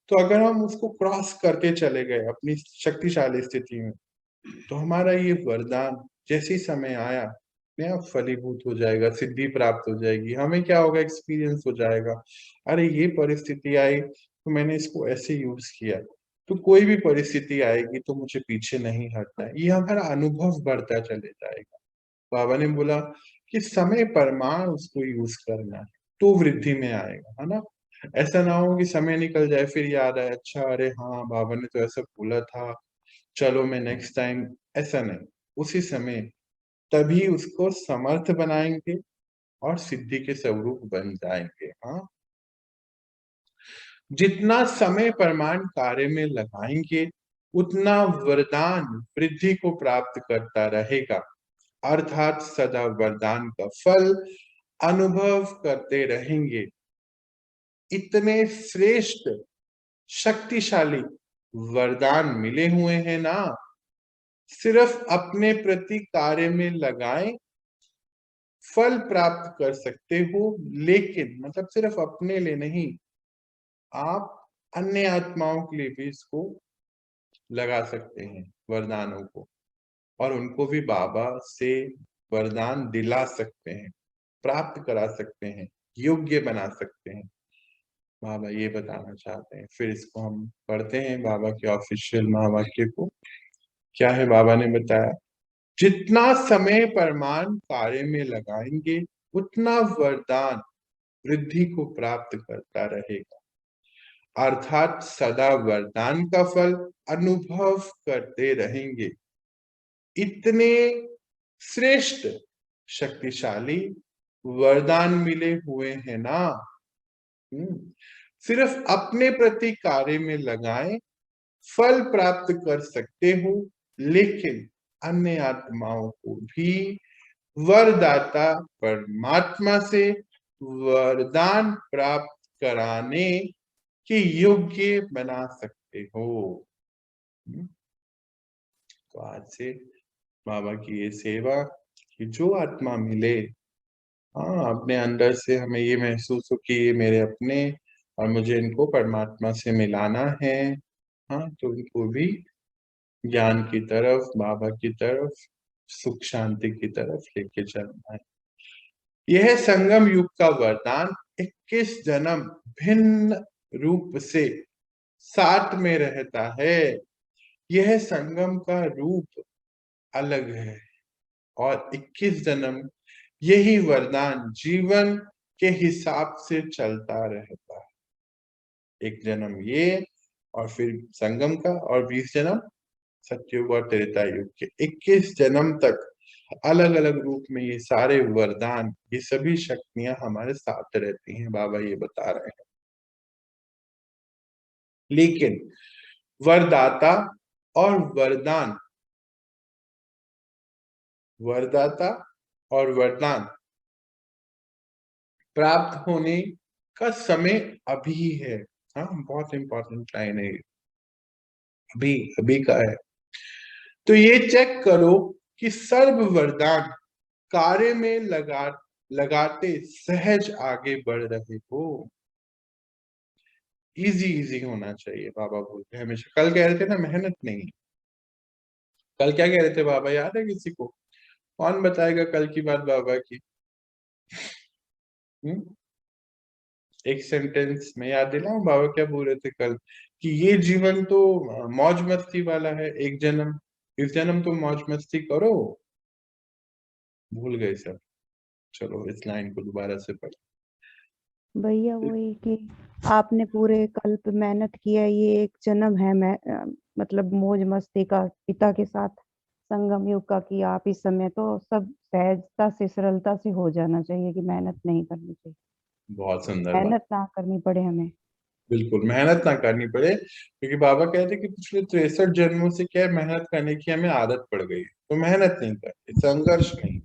तो अगर हम उसको क्रॉस करते चले गए अपनी शक्तिशाली स्थिति में, तो हमारा ये वरदान जैसे ही समय आया नया फलीभूत हो जाएगा, सिद्धि प्राप्त हो जाएगी। हमें क्या होगा? एक्सपीरियंस हो जाएगा, अरे ये परिस्थिति आई तो मैंने इसको ऐसे यूज किया, तो कोई भी परिस्थिति आएगी तो मुझे पीछे नहीं हटना है। ये हमारा अनुभव बढ़ता चले जाएगा। बाबा ने बोला कि समय परमाण उसको यूज करना है तो वृद्धि में आएगा, है ना। ऐसा ना हो कि समय निकल जाए फिर याद आए, अच्छा अरे हाँ बाबा ने तो ऐसा बोला था, चलो मैं नेक्स्ट टाइम। ऐसा नहीं, उसी समय तभी उसको समर्थ बनाएंगे और सिद्धि के स्वरूप बन जाएंगे। हाँ, जितना समय परमाण कार्य में लगाएंगे उतना वरदान वृद्धि को प्राप्त करता रहेगा, अर्थात सदा वरदान का फल अनुभव करते रहेंगे। इतने श्रेष्ठ शक्तिशाली वरदान मिले हुए हैं ना, सिर्फ अपने प्रति कार्य में लगाएं, फल प्राप्त कर सकते हो। लेकिन मतलब सिर्फ अपने लिए नहीं, आप अन्य आत्माओं के लिए भी इसको लगा सकते हैं वरदानों को, और उनको भी बाबा से वरदान दिला सकते हैं, प्राप्त करा सकते हैं, योग्य बना सकते हैं। बाबा ये बताना चाहते हैं। फिर इसको हम पढ़ते हैं बाबा के ऑफिशियल महावाक्य को। क्या है बाबा ने बताया? जितना समय परमाण कार्य में लगाएंगे उतना वरदान वृद्धि को प्राप्त करता रहेगा, अर्थात सदा वरदान का फल अनुभव करते रहेंगे। इतने श्रेष्ठ शक्तिशाली वरदान मिले हुए हैं ना, सिर्फ अपने प्रति कार्य में लगाएं, फल प्राप्त कर सकते हो। लेकिन अन्य आत्माओं को भी वरदाता परमात्मा से वरदान प्राप्त कराने के योग्य बना सकते हो। तो आज से बाबा की ये सेवा कि जो आत्मा मिले, हाँ, अपने अंदर से हमें ये महसूस हो कि ये मेरे अपने और मुझे इनको परमात्मा से मिलाना है, हाँ, तो उनको भी ज्ञान की तरफ, बाबा की तरफ, सुख शांति की तरफ लेके चलना है। यह संगम युग का वरदान 21 जन्म भिन्न रूप से साथ में रहता है। यह संगम का रूप अलग है और 21 जन्म यही वरदान जीवन के हिसाब से चलता रहता है। एक जन्म ये और फिर संगम का, और 20 जन्म सतयुग और त्रेता युग के। 21 जन्म तक अलग अलग रूप में ये सारे वरदान, ये सभी शक्तियां हमारे साथ रहती हैं, बाबा ये बता रहे हैं। लेकिन वरदाता और वरदान, वरदाता और वरदान प्राप्त होने का समय अभी है। हाँ, बहुत इंपॉर्टेंट लाइन है, अभी अभी का है। तो ये चेक करो कि सर्व वरदान कार्य में लगाते सहज आगे बढ़ रहे हो। इजी इजी होना चाहिए, बाबा बोलते हैं हमेशा। कल कह रहे थे ना, मेहनत नहीं। कल क्या कह रहे थे बाबा, याद है किसी को? कौन बताएगा कल की बात बाबा की? एक सेंटेंस में याद दिलाऊं बाबा क्या बोल रहे थे कल, कि ये जीवन तो मौज मस्ती वाला है, एक जन्म, इस जन्म तो मौज मस्ती करो। भूल गए सब। चलो इस लाइन को दोबारा से पढ़। भैया वही कि आपने पूरे कल्प मेहनत किया, ये एक जन्म है, मैं मतलब मौज मस्ती का पिता के साथ संगम युग का किया आप इस समय, तो सब सहजता से सरलता से हो जाना चाहिए कि मेहनत नहीं करनी चाहिए, बहुत सुंदर बात। मेहनत ना करनी पड़े हमें। बिल्कुल मेहनत ना करनी पड़े, क्योंकि बाबा कहते कि पिछले 63 जन्मों से क्या है, मेहनत करने की हमें आदत पड़ गई है, तो मेहनत नहीं करते, संघर्ष नहीं।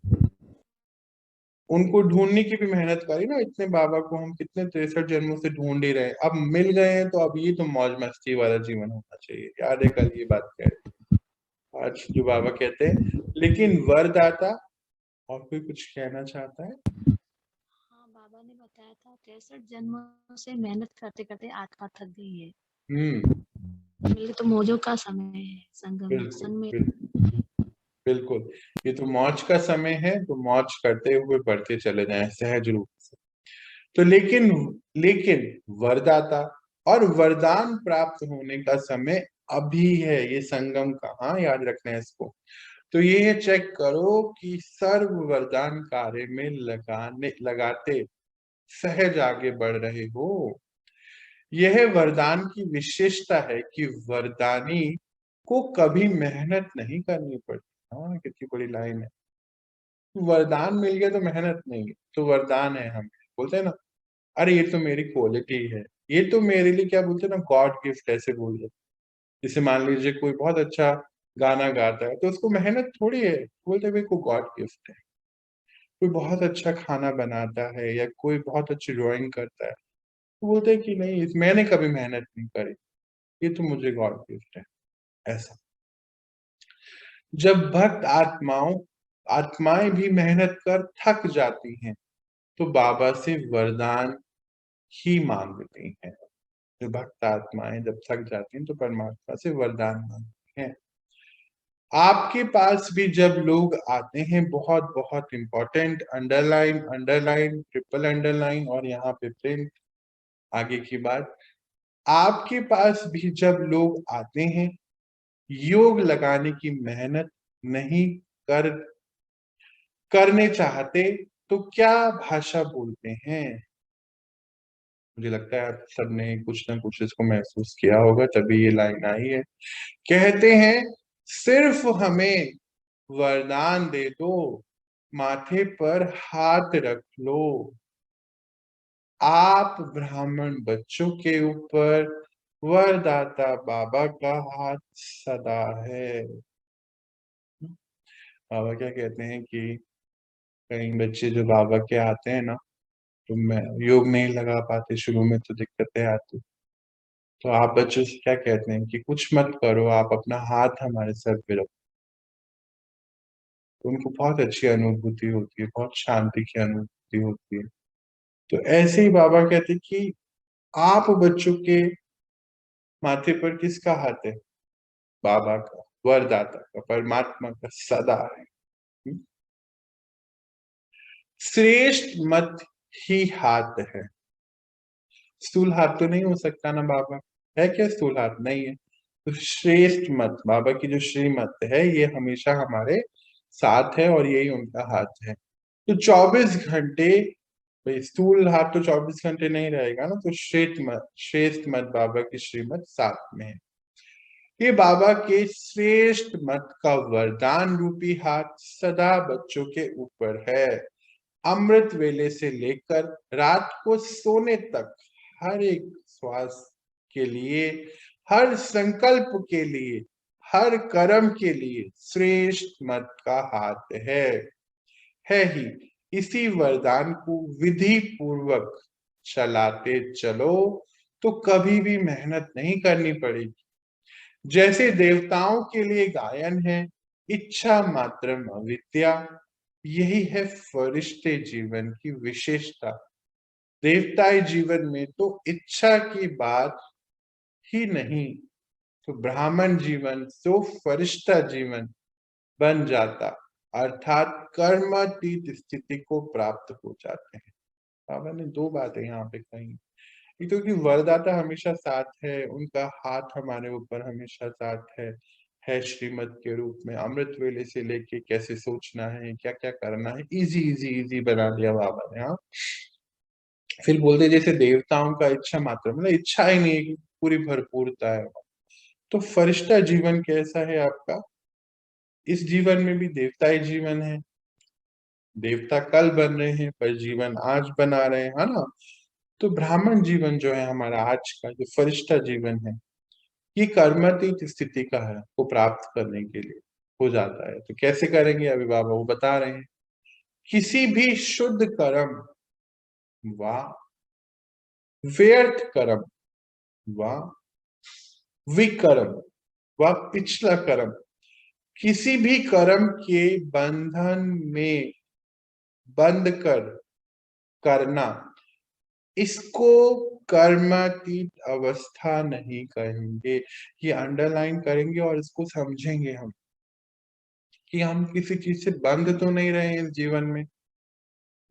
उनको ढूंढने की भी मेहनत करी ना, इतने बाबा को हम कितने 63 जन्मों से ढूंढ ही रहे हैं, अब मिल गए हैं तो अब ये तो मौज मस्ती वाला जीवन होना चाहिए। याद है कल ये बात कह रहे, आज जो बाबा कहते हैं, लेकिन वरदाता, और कोई कुछ कहना चाहता है? हाँ, बाबा ने बताया था 63 जन्मों से मेहनत करते करते आत्मा थक गई है, मिले तो मौजों का समय है, संगम युग बिल्कुल संग में। बिल्कुल, ये तो मौज का समय है, तो मौज करते हुए बढ़ते चले जाएं सहज रूप से। तो लेकिन लेकिन वरदाता और वरदान प्राप्त होने का समय अभी है, ये संगम का, हाँ याद रखना है इसको। तो ये चेक करो कि सर्व वरदान कार्य में लगाते सहज आगे बढ़ रहे हो। यह वरदान की विशेषता है कि वरदानी को कभी मेहनत नहीं करनी पड़ती। हाँ कितनी बड़ी लाइन है। वरदान मिल गया तो मेहनत नहीं, तो वरदान है, हम बोलते हैं ना, अरे ये तो मेरी क्वालिटी है, ये तो मेरे लिए, क्या बोलते हैं ना, गॉड गिफ्ट ऐसे बोल दो। जैसे मान लीजिए कोई बहुत अच्छा गाना गाता है तो उसको मेहनत थोड़ी है, बोलते भाई को गॉड गिफ्ट है। कोई बहुत अच्छा खाना बनाता है या कोई बहुत अच्छी ड्राइंग करता है तो बोलते हैं कि नहीं मैंने कभी मेहनत नहीं करी, ये तो मुझे गॉड गिफ्ट है। ऐसा जब भक्त आत्माएं भी मेहनत कर थक जाती हैं तो बाबा से वरदान ही मांगती हैं। जो भक्त आत्माएं जब थक जाती हैं तो परमात्मा से वरदान मांगती हैं। आपके पास भी जब लोग आते हैं, बहुत बहुत important, underline underline triple underline और यहाँ पे प्रिंट आगे की बात, आपके पास भी जब लोग आते हैं योग लगाने की मेहनत नहीं करने चाहते तो क्या भाषा बोलते हैं? मुझे लगता है आप सबने कुछ ना कुछ इसको महसूस किया होगा, तभी ये लाइन आई है। कहते हैं सिर्फ हमें वरदान दे दो, माथे पर हाथ रख लो। आप ब्राह्मण बच्चों के ऊपर वरदाता बाबा का हाथ सदा है। बाबा क्या कहते हैं कि कई बच्चे जो बाबा के आते हैं ना, तो मैं योग नहीं लगा पाते, शुरू में तो दिक्कतें आती, तो आप बच्चों से क्या कहते हैं कि कुछ मत करो, आप अपना हाथ हमारे सर पे रखो। उनको बहुत अच्छी अनुभूति होती है, बहुत शांति की अनुभूति होती है। तो ऐसे ही बाबा कहते हैं कि आप बच्चों के माथे पर किसका हाथ है? बाबा का, वरदाता का, परमात्मा का सदा है। श्रेष्ठ मत ही हाथ है। स्थूल हाथ तो नहीं हो सकता ना बाबा, है क्या स्थूल हाथ? नहीं है। तो श्रेष्ठ मत, बाबा की जो श्रीमत है ये हमेशा हमारे साथ है और यही उनका हाथ है। तो 24 घंटे, भाई स्थूल हाथ तो 24 घंटे नहीं रहेगा ना, तो श्रेष्ठ मत बाबा की श्रीमत साथ में है। ये बाबा के श्रेष्ठ मत का वरदान रूपी हाथ सदा बच्चों के ऊपर है। अमृत वेले से लेकर रात को सोने तक हर एक श्वास के लिए, हर संकल्प के लिए, हर कर्म के लिए श्रेष्ठ मत का हाथ है ही। इसी वरदान को विधि पूर्वक चलाते चलो तो कभी भी मेहनत नहीं करनी पड़ेगी। जैसे देवताओं के लिए गायन है इच्छा मात्र अविद्या, यही है फरिश्ते जीवन की विशेषता। देवताई जीवन में तो इच्छा की बात ही नहीं, तो ब्राह्मण जीवन तो फरिश्ता जीवन बन जाता, अर्थात कर्मातीत स्थिति को प्राप्त हो जाते हैं। बाबा ने दो बातें यहाँ पे कही। क्योंकि वरदाता हमेशा साथ है, उनका हाथ हमारे ऊपर हमेशा साथ है श्रीमत के रूप में। अमृत वेले से लेके कैसे सोचना है, क्या क्या करना है, इजी इजी इजी बना दिया बाबा ने। हाँ, फिर बोलते जैसे देवताओं का इच्छा मात्र, मतलब इच्छा ही नहीं है कि पूरी भरपूरता है। तो फरिश्ता जीवन कैसा है आपका? इस जीवन में भी देवता ही जीवन है, देवता कल बन रहे हैं पर जीवन आज बना रहे हैं, है ना। तो ब्राह्मण जीवन जो है हमारा आज का जो फरिश्ता जीवन है, ये कर्मातीत स्थिति का है, को प्राप्त करने के लिए हो जाता है। तो कैसे करेंगे अभी बाबा वो बता रहे हैं। किसी भी शुद्ध कर्म व व्यर्थ कर्म व विकर्म व पिछला कर्म, किसी भी कर्म के बंधन में बंद करना, इसको कर्मातीत अवस्था नहीं कहेंगे। ये अंडरलाइन करेंगे और इसको समझेंगे हम कि हम किसी चीज से बंध तो नहीं रहे हैं इस जीवन में।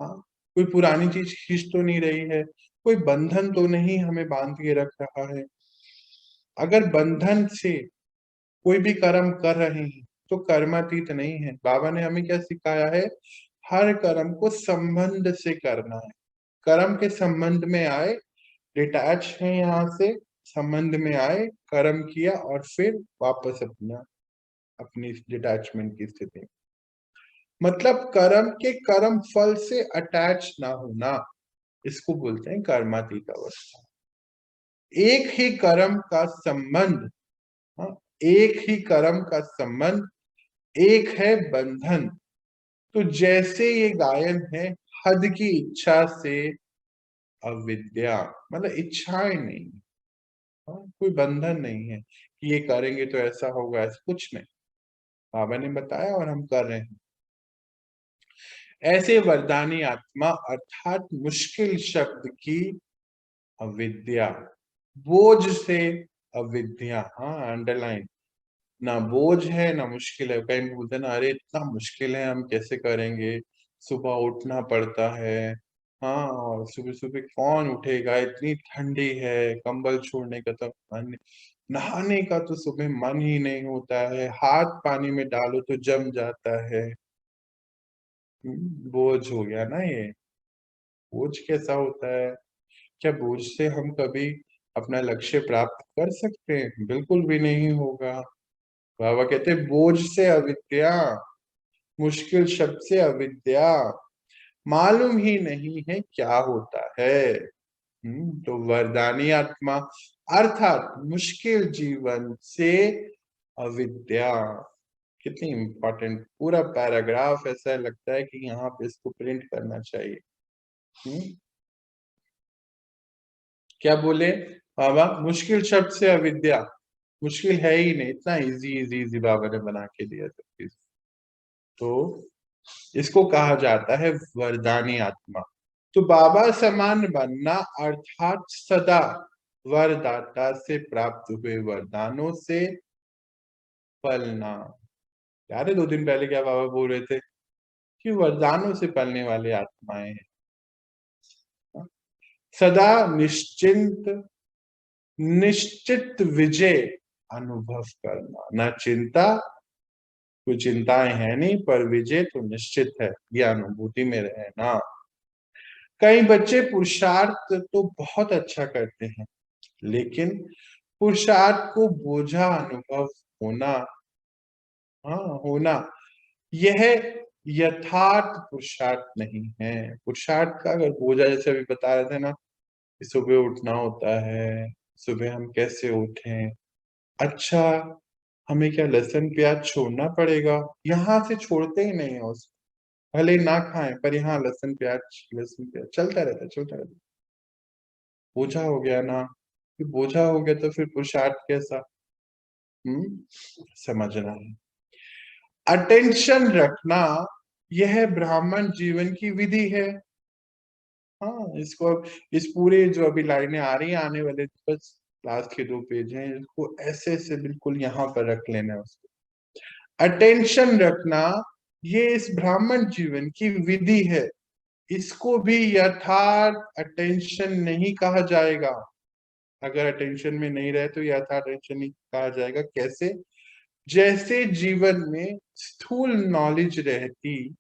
हाँ, कोई पुरानी चीज खींच तो नहीं रही है, कोई बंधन तो नहीं हमें बांध के रख रहा है। अगर बंधन से कोई भी कर्म कर रहे हैं तो कर्मातीत नहीं है। बाबा ने हमें क्या सिखाया है? हर कर्म को संबंध से करना है। कर्म के संबंध में आए, डिटैच है यहाँ से, संबंध में आए, कर्म किया और फिर वापस अपनी डिटैचमेंट की स्थिति। मतलब कर्म के कर्म फल से अटैच ना होना, इसको बोलते हैं कर्मातीत अवस्था। एक ही कर्म का संबंध, हाँ, एक ही कर्म का संबंध, एक है बंधन। तो जैसे ये गायन है, हद की इच्छा से अविद्या, मतलब इच्छाएं नहीं, हाँ, कोई बंधन नहीं है कि ये करेंगे तो ऐसा होगा, ऐसा कुछ नहीं। बाबा ने बताया और हम कर रहे हैं। ऐसे वरदानी आत्मा अर्थात मुश्किल शब्द की अविद्या, बोझ से अविद्या, हाँ अंडरलाइन, ना बोझ है ना मुश्किल है। कहीं बोलते ना अरे इतना मुश्किल है, हम कैसे करेंगे, सुबह उठना पड़ता है, हाँ, और सुबह सुबह कौन उठेगा, इतनी ठंडी है, कंबल छोड़ने का तो मन, नहाने का तो सुबह मन ही नहीं होता है, हाथ पानी में डालो तो जम जाता है। बोझ हो गया ना ये। बोझ कैसा होता है? क्या बोझ से हम कभी अपना लक्ष्य प्राप्त कर सकते हैं? बिल्कुल भी नहीं होगा। बाबा कहते बोझ से अविद्या, मुश्किल शब्द से अविद्या, मालूम ही नहीं है क्या होता है। तो वरदानी आत्मा अर्थात मुश्किल जीवन से अविद्या, कितनी इंपॉर्टेंट पूरा पैराग्राफ, ऐसा लगता है कि यहाँ पे इसको प्रिंट करना चाहिए। क्या बोले बाबा? मुश्किल शब्द से अविद्या, मुश्किल है ही नहीं, इतना इजी इजी इजी बाबा ने बना के दिया सब चीज। तो इसको कहा जाता है वरदानी आत्मा। तो बाबा समान बनना अर्थात सदा वरदाता से प्राप्त हुए वरदानों से पलना। यार 2 दिन पहले क्या बाबा बोल रहे थे कि वरदानों से पलने वाले आत्माएं हैं। सदा निश्चित विजय अनुभव करना, ना चिंता, कोई चिंताएं है नहीं, पर विजय तो निश्चित है, ये अनुभूति में रहना। कई बच्चे पुरुषार्थ तो बहुत अच्छा करते हैं, लेकिन पुरुषार्थ को बोझा अनुभव होना, हाँ होना, यह यथार्थ पुरुषार्थ नहीं है। पुरुषार्थ का अगर बोझा, जैसे अभी बता रहे थे ना, सुबह उठना होता है, सुबह हम कैसे उठें, अच्छा हमें क्या लहसुन प्याज छोड़ना पड़ेगा? यहाँ से छोड़ते ही नहीं है उसको, भले ना खाएं पर यहाँ लहसुन प्याज चलता रहता, चलता रहता। बोझा हो गया ना, फिर बोझा हो गया तो फिर पुरुषार्थ कैसा? समझना है। अटेंशन रखना, यह ब्राह्मण जीवन की विधि है। हाँ, इसको इस पूरे जो अभी लाइनें आ रही हैं आने वाले बस क्लास के 2 पेज हैं, इसको ऐसे ऐसे बिल्कुल यहाँ पर रख लेना है उसको। अटेंशन रखना ये इस ब्राह्मण जीवन की विधि है। इसको भी यथार्थ अटेंशन नहीं कहा जाएगा। अगर अटेंशन में नहीं रहे तो यथार्थ अटेंशन नहीं कहा जाएगा। कैसे? जैसे जीवन में स्थूल नॉलेज रहती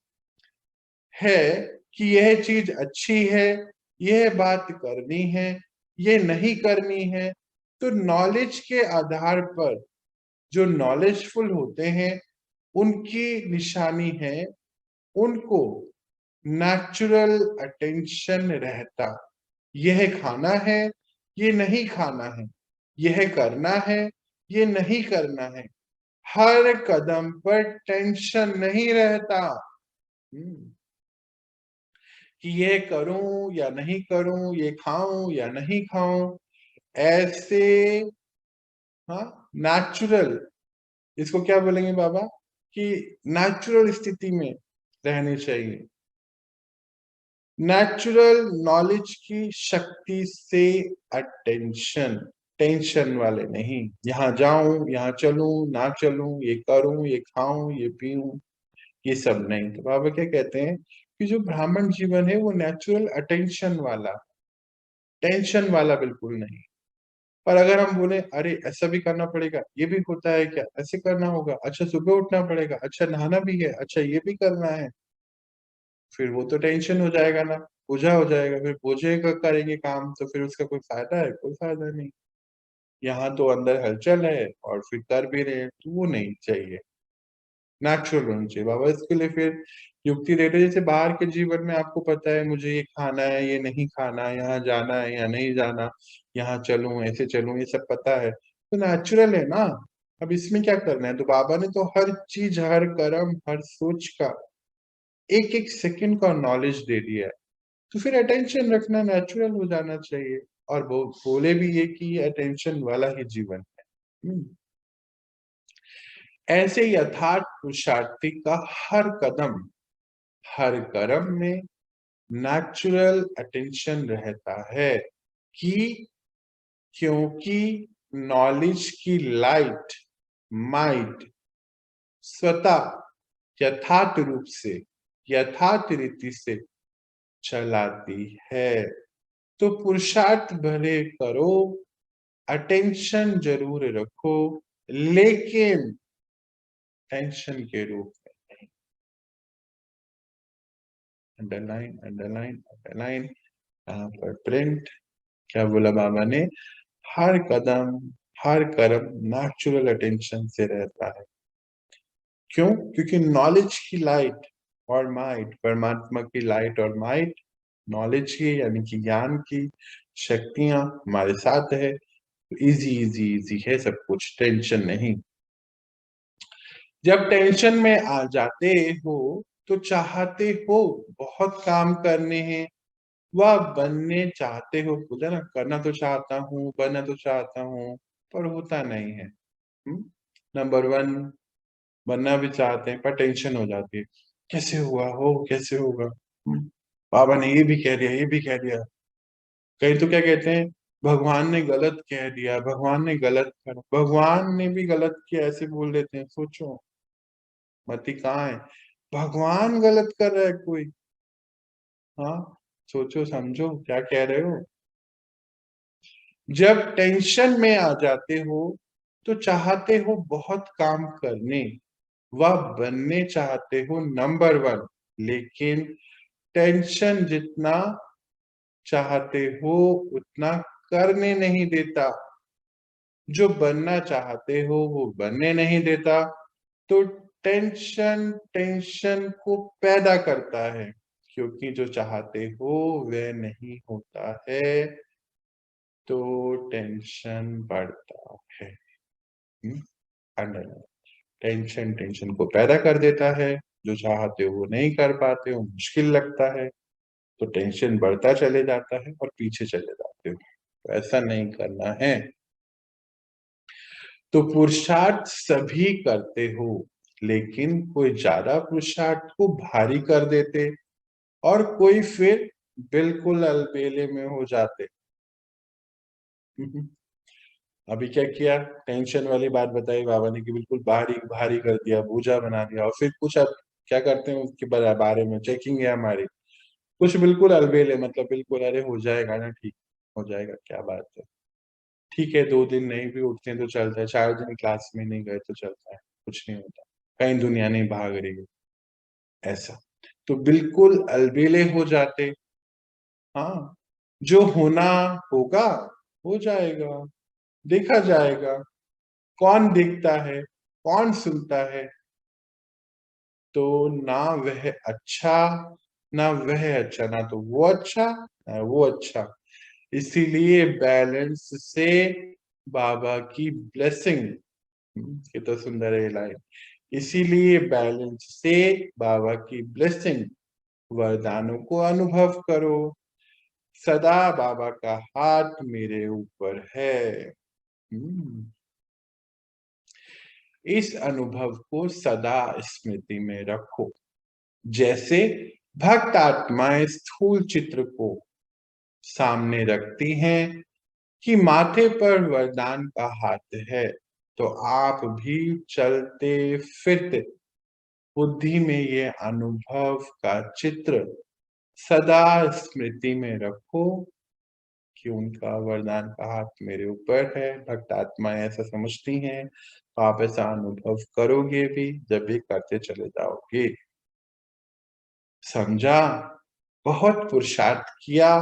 है कि यह चीज अच्छी है, यह बात करनी है, ये नहीं करनी है, तो नॉलेज के आधार पर जो नॉलेजफुल होते हैं उनकी निशानी है, उनको नेचुरल अटेंशन रहता। यह खाना है, ये नहीं खाना है, यह करना है, ये नहीं करना है। हर कदम पर टेंशन नहीं रहता कि ये करूं या नहीं करूं, ये खाऊं या नहीं खाऊं। ऐसे हाँ नेचुरल, इसको क्या बोलेंगे बाबा, कि नेचुरल स्थिति में रहनी चाहिए। नेचुरल नॉलेज की शक्ति से अटेंशन, टेंशन वाले नहीं। यहाँ जाऊं, यहाँ चलूं, ना चलूं, ये करूं, ये खाऊं, ये पीऊं, ये सब नहीं। तो बाबा क्या कहते हैं कि जो ब्राह्मण जीवन है वो नेचुरल अटेंशन वाला, टेंशन वाला बिल्कुल नहीं। पर अगर हम बोले अरे ऐसा भी करना पड़ेगा, ये भी होता है क्या, ऐसे करना होगा, अच्छा सुबह उठना पड़ेगा, अच्छा नहाना भी है, अच्छा ये भी करना है, फिर वो तो टेंशन हो जाएगा ना, बोझा हो जाएगा। फिर बोझे का करेंगे काम तो फिर उसका कोई फायदा है? कोई फायदा नहीं। यहाँ तो अंदर हलचल है और फिर कर भी रहे हैं, तो वो नहीं चाहिए, नेचुरल होना चाहिए। बाबा इसके लिए फिर युक्ति देते, जैसे बाहर के जीवन में आपको पता है मुझे ये खाना है, ये नहीं खाना, यहाँ जाना है या नहीं जाना, यहाँ चलूं ऐसे चलूं, ये सब पता है, तो नेचुरल है ना। अब इसमें क्या करना है? तो बाबा ने तो हर चीज, हर कर्म, हर सोच का एक एक सेकंड का नॉलेज दे दिया है, तो फिर अटेंशन रखना नेचुरल हो जाना चाहिए। और बोले भी ये कि ये अटेंशन वाला ही जीवन है। ऐसे यथार्थ पुरुषार्थी का हर कदम, हर कर्म में नेचुरल अटेंशन रहता है कि क्योंकि नॉलेज की लाइट माइट स्वतः यथार्थ रूप से, यथार्थ रीति से चलाती है। तो पुरुषार्थ भले करो, अटेंशन जरूर रखो, लेकिन टेंशन के रूप में नहीं। अंडरलाइन अंडरलाइन अंडरलाइन, यहाँ पर प्रिंट। क्या बोला बाबा ने? हर कदम, हर कर्म नेचुरल अटेंशन से रहता है। क्यों? क्योंकि नॉलेज की लाइट और माइट, परमात्मा की लाइट और माइट, नॉलेज की यानी कि ज्ञान की शक्तियां हमारे साथ है, तो इजी इजी इजी है सब कुछ, टेंशन नहीं। जब टेंशन में आ जाते हो तो चाहते हो बहुत काम करने हैं, वह बनने चाहते हो, बोला ना, करना तो चाहता हूँ, बनना तो चाहता हूँ, पर होता नहीं है। नंबर 1 बनना भी चाहते हैं पर टेंशन हो जाती है, कैसे हुआ हो, कैसे होगा, बाबा ने ये भी कह दिया, ये भी कह दिया। कई तो क्या कहते हैं, भगवान ने गलत कह दिया, भगवान ने गलत कर, भगवान ने भी गलत किया, ऐसे बोल देते हैं। सोचो मति कहाँ है, भगवान गलत कर रहा है कोई? हाँ, सोचो समझो क्या कह रहे हो। जब टेंशन में आ जाते हो तो चाहते हो बहुत काम करने, वह बनने चाहते हो नंबर 1, लेकिन टेंशन जितना चाहते हो उतना करने नहीं देता। जो बनना चाहते हो वो बनने नहीं देता, तो टेंशन टेंशन को पैदा करता है, क्योंकि जो चाहते हो वह नहीं होता है, तो टेंशन बढ़ता है। अंडरलाइन, टेंशन टेंशन को पैदा कर देता है, जो चाहते हो वो नहीं कर पाते हो, मुश्किल लगता है, तो टेंशन बढ़ता चले जाता है और पीछे चले जाते हो। तो ऐसा नहीं करना है। तो पुरुषार्थ सभी करते हो, लेकिन कोई ज्यादा पुरुषार्थ को भारी कर देते और कोई फिर बिल्कुल अलबेले में हो जाते। अभी क्या किया, टेंशन वाली बात बताई बाबा ने कि बिल्कुल भारी भारी कर दिया, बोझा बना दिया, और फिर कुछ अब क्या करते हैं उसके बारे में चेकिंग है हमारी, कुछ बिल्कुल अलबेले, मतलब बिल्कुल अरे हो जाएगा ना, ठीक हो जाएगा, क्या बात है, ठीक है 2 दिन नहीं भी उठते हैं तो चलता है, 4 दिन क्लास में नहीं गए तो चलता है, कुछ नहीं होता, कहीं दुनिया नहीं भाग रही है, ऐसा। तो बिल्कुल अलबेले हो जाते। हाँ, जो होना होगा हो जाएगा, देखा जाएगा, कौन देखता है, कौन सुनता है, तो ना वह अच्छा, ना वह अच्छा, ना तो वो अच्छा, ना वो अच्छा। इसीलिए बैलेंस से बाबा की ब्लेसिंग, कितना सुंदर है ये लाइन, इसीलिए बैलेंस से बाबा की ब्लेसिंग, वरदानों को अनुभव करो, सदा बाबा का हाथ मेरे ऊपर है। इस अनुभव को सदा स्मृति में रखो। जैसे भक्त आत्माएं स्थूल चित्र को सामने रखती हैं कि माथे पर वरदान का हाथ है, तो आप भी चलते फिरते बुद्धि में ये अनुभव का चित्र सदा स्मृति में रखो कि उनका वरदान का हाथ मेरे ऊपर है। भक्त आत्माएं ऐसा समझती हैं, तो आप ऐसा अनुभव करोगे भी, जब भी करते चले जाओगे। समझा? बहुत पुरुषार्थ किया,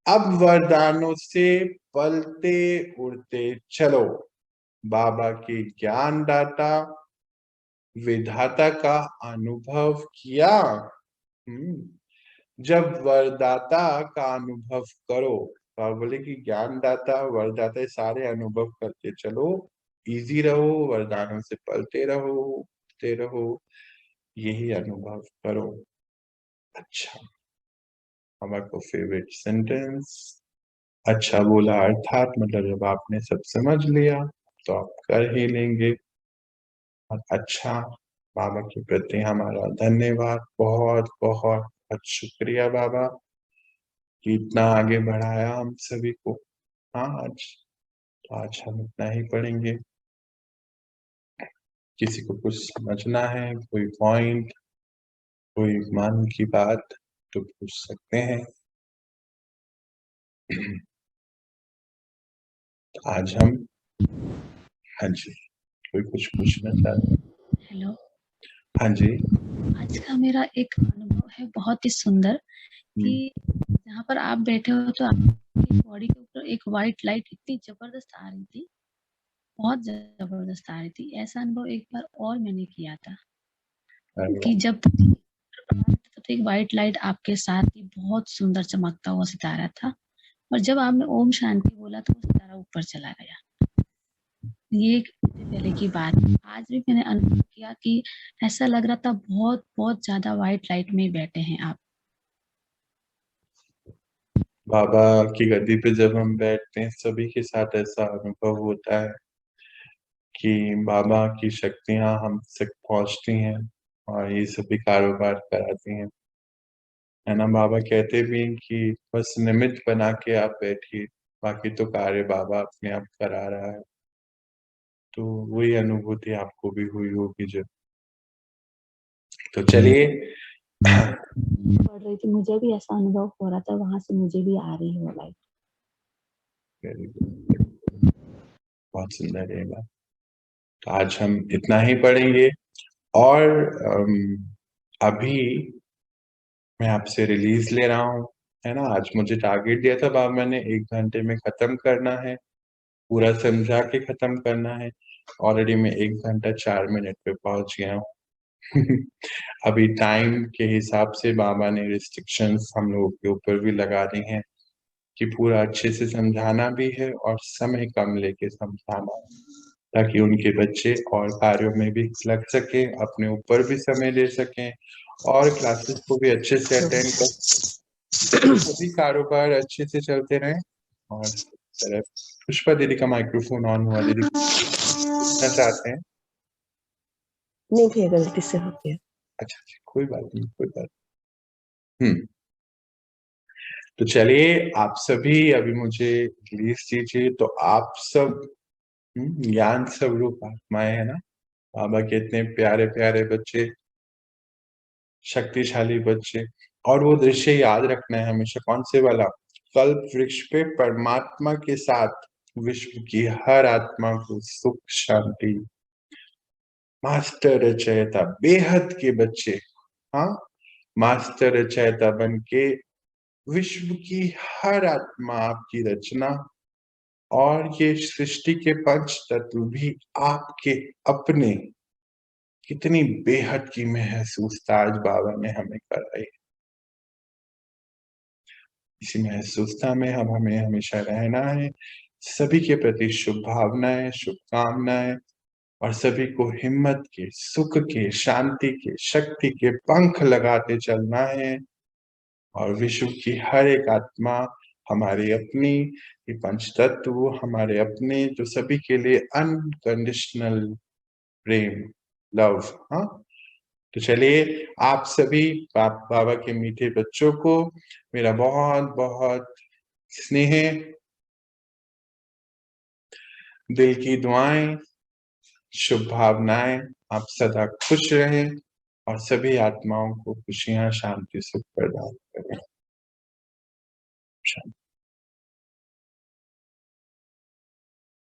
अब वरदानों से पलते उड़ते चलो। बाबा के ज्ञान दाता विधाता का अनुभव किया। जब वरदाता का अनुभव करो, तो आप बोले कि ज्ञानदाता वरदाता सारे अनुभव करते चलो, इजी रहो, वरदानों से पलते रहो, उठते रहो, यही अनुभव करो। अच्छा, हमारे को फेवरेट सेंटेंस, अच्छा बोला अर्थात, मतलब जब आपने सब समझ लिया तो आप कर ही लेंगे। और अच्छा, बाबा के प्रति हमारा धन्यवाद, बहुत बहुत बहुत शुक्रिया बाबा कि इतना आगे बढ़ाया हम सभी को। हाँ, आज हम इतना ही पढ़ेंगे। किसी को कुछ समझना है, कोई पॉइंट, कोई मन की बात, तो पूछ सकते हैं। तो आज हम, हाँ जी, कोई कुछ पूछना चाहते हैं? हेलो। हाँ जी। आज का मेरा एक अनुभव है बहुत ही सुंदर, कि जहाँ पर आप बैठे हो तो आपकी बॉडी के ऊपर एक व्हाइट लाइट इतनी जबरदस्त आ रही थी, बहुत जबरदस्त आ रही थी। ऐसा अनुभव एक बार और मैंने किया था कि जब तब एक व्हाइट लाइट आपके साथ ही बहुत सुंदर चमकता हुआ सितारा था, और जब आपने ओम शांति बोला तो वो सितारा ऊपर चला गया। ये एक पहले की बात है। आज भी मैंने अनुभव किया कि ऐसा लग रहा था बहुत बहुत ज्यादा व्हाइट लाइट में बैठे हैं आप। बाबा की गद्दी पे जब हम बैठते हैं, सभी के साथ ऐसा अनुभव होता है कि बाबा की शक्तियां हम तक पहुंचती हैं और ये सभी कारोबार कराती हैं, है ना। बाबा कहते भी हैं कि बस निमित्त बना के आप बैठिए, बाकी तो कार्य बाबा अपने आप करा रहा है। तो वही अनुभूति आपको भी हुई होगी जब। तो चलिए। पढ़ रही थी, मुझे भी ऐसा अनुभव हो रहा था, वहां से मुझे भी आ रही है लाइट। बहुत सुंदर रहेगा। तो आज हम इतना ही पढ़ेंगे, और अभी मैं आपसे रिलीज ले रहा हूँ, है ना। आज मुझे टारगेट दिया था बाबा ने 1 घंटे में खत्म करना है, पूरा समझा के खत्म करना है। ऑलरेडी मैं 1 घंटा 4 मिनट पे पहुंच गया हूँ। अभी टाइम के हिसाब से बाबा ने रिस्ट्रिक्शंस हम लोगों के ऊपर भी लगा दी हैं कि पूरा अच्छे से समझाना भी है और समय कम लेके समझाना है, ताकि उनके बच्चे और कार्यों में भी लग सके, अपने ऊपर भी समय दे सकें और क्लासेस को भी अच्छे से अटेंड कर, सभी कारोबार अच्छे से चलते रहें। और तरफ पुष्पा दीदी का माइक्रोफोन ऑन हुआ, दीदी पूछना चाहते हैं? नहीं भैया, गलती से हो गया। अच्छा, कोई बात नहीं, कोई बात। तो चलिए, आप सभी अभी मुझे रिलीज दीजिए। तो आप सब ज्ञान स्वरूप आत्माएं है ना, बाबा के इतने प्यारे प्यारे बच्चे, शक्तिशाली बच्चे, और वो दृश्य याद रखना है हमेशा, कौन से वाला? कल्प वृक्ष पे परमात्मा के साथ विश्व की हर आत्मा को सुख शांति, मास्टर रचयिता बेहद के बच्चे, हाँ, मास्टर रचयिता बन के विश्व की हर आत्मा आपकी रचना और ये सृष्टि के पंच तत्व भी आपके अपने, कितनी बेहद की महसूसता आज बाबा ने हमें कराई। इसी महसूसता में हम हमें हमेशा रहना है। सभी के प्रति शुभ भावनाएं, शुभकामनाएं और सभी को हिम्मत के, सुख के, शांति के, शक्ति के पंख लगाते चलना है। और विश्व की हर एक आत्मा हमारी अपनी, ये पंच तत्व हमारे अपने, जो सभी के लिए अनकंडीशनल प्रेम, लव, हाँ। तो चलिए आप सभी बाबा के मीठे बच्चों को मेरा बहुत बहुत स्नेह, दिल की दुआएं, शुभ भावनाएं। आप सदा खुश रहें और सभी आत्माओं को खुशियां, शांति, सुख प्रदान करें। शांति।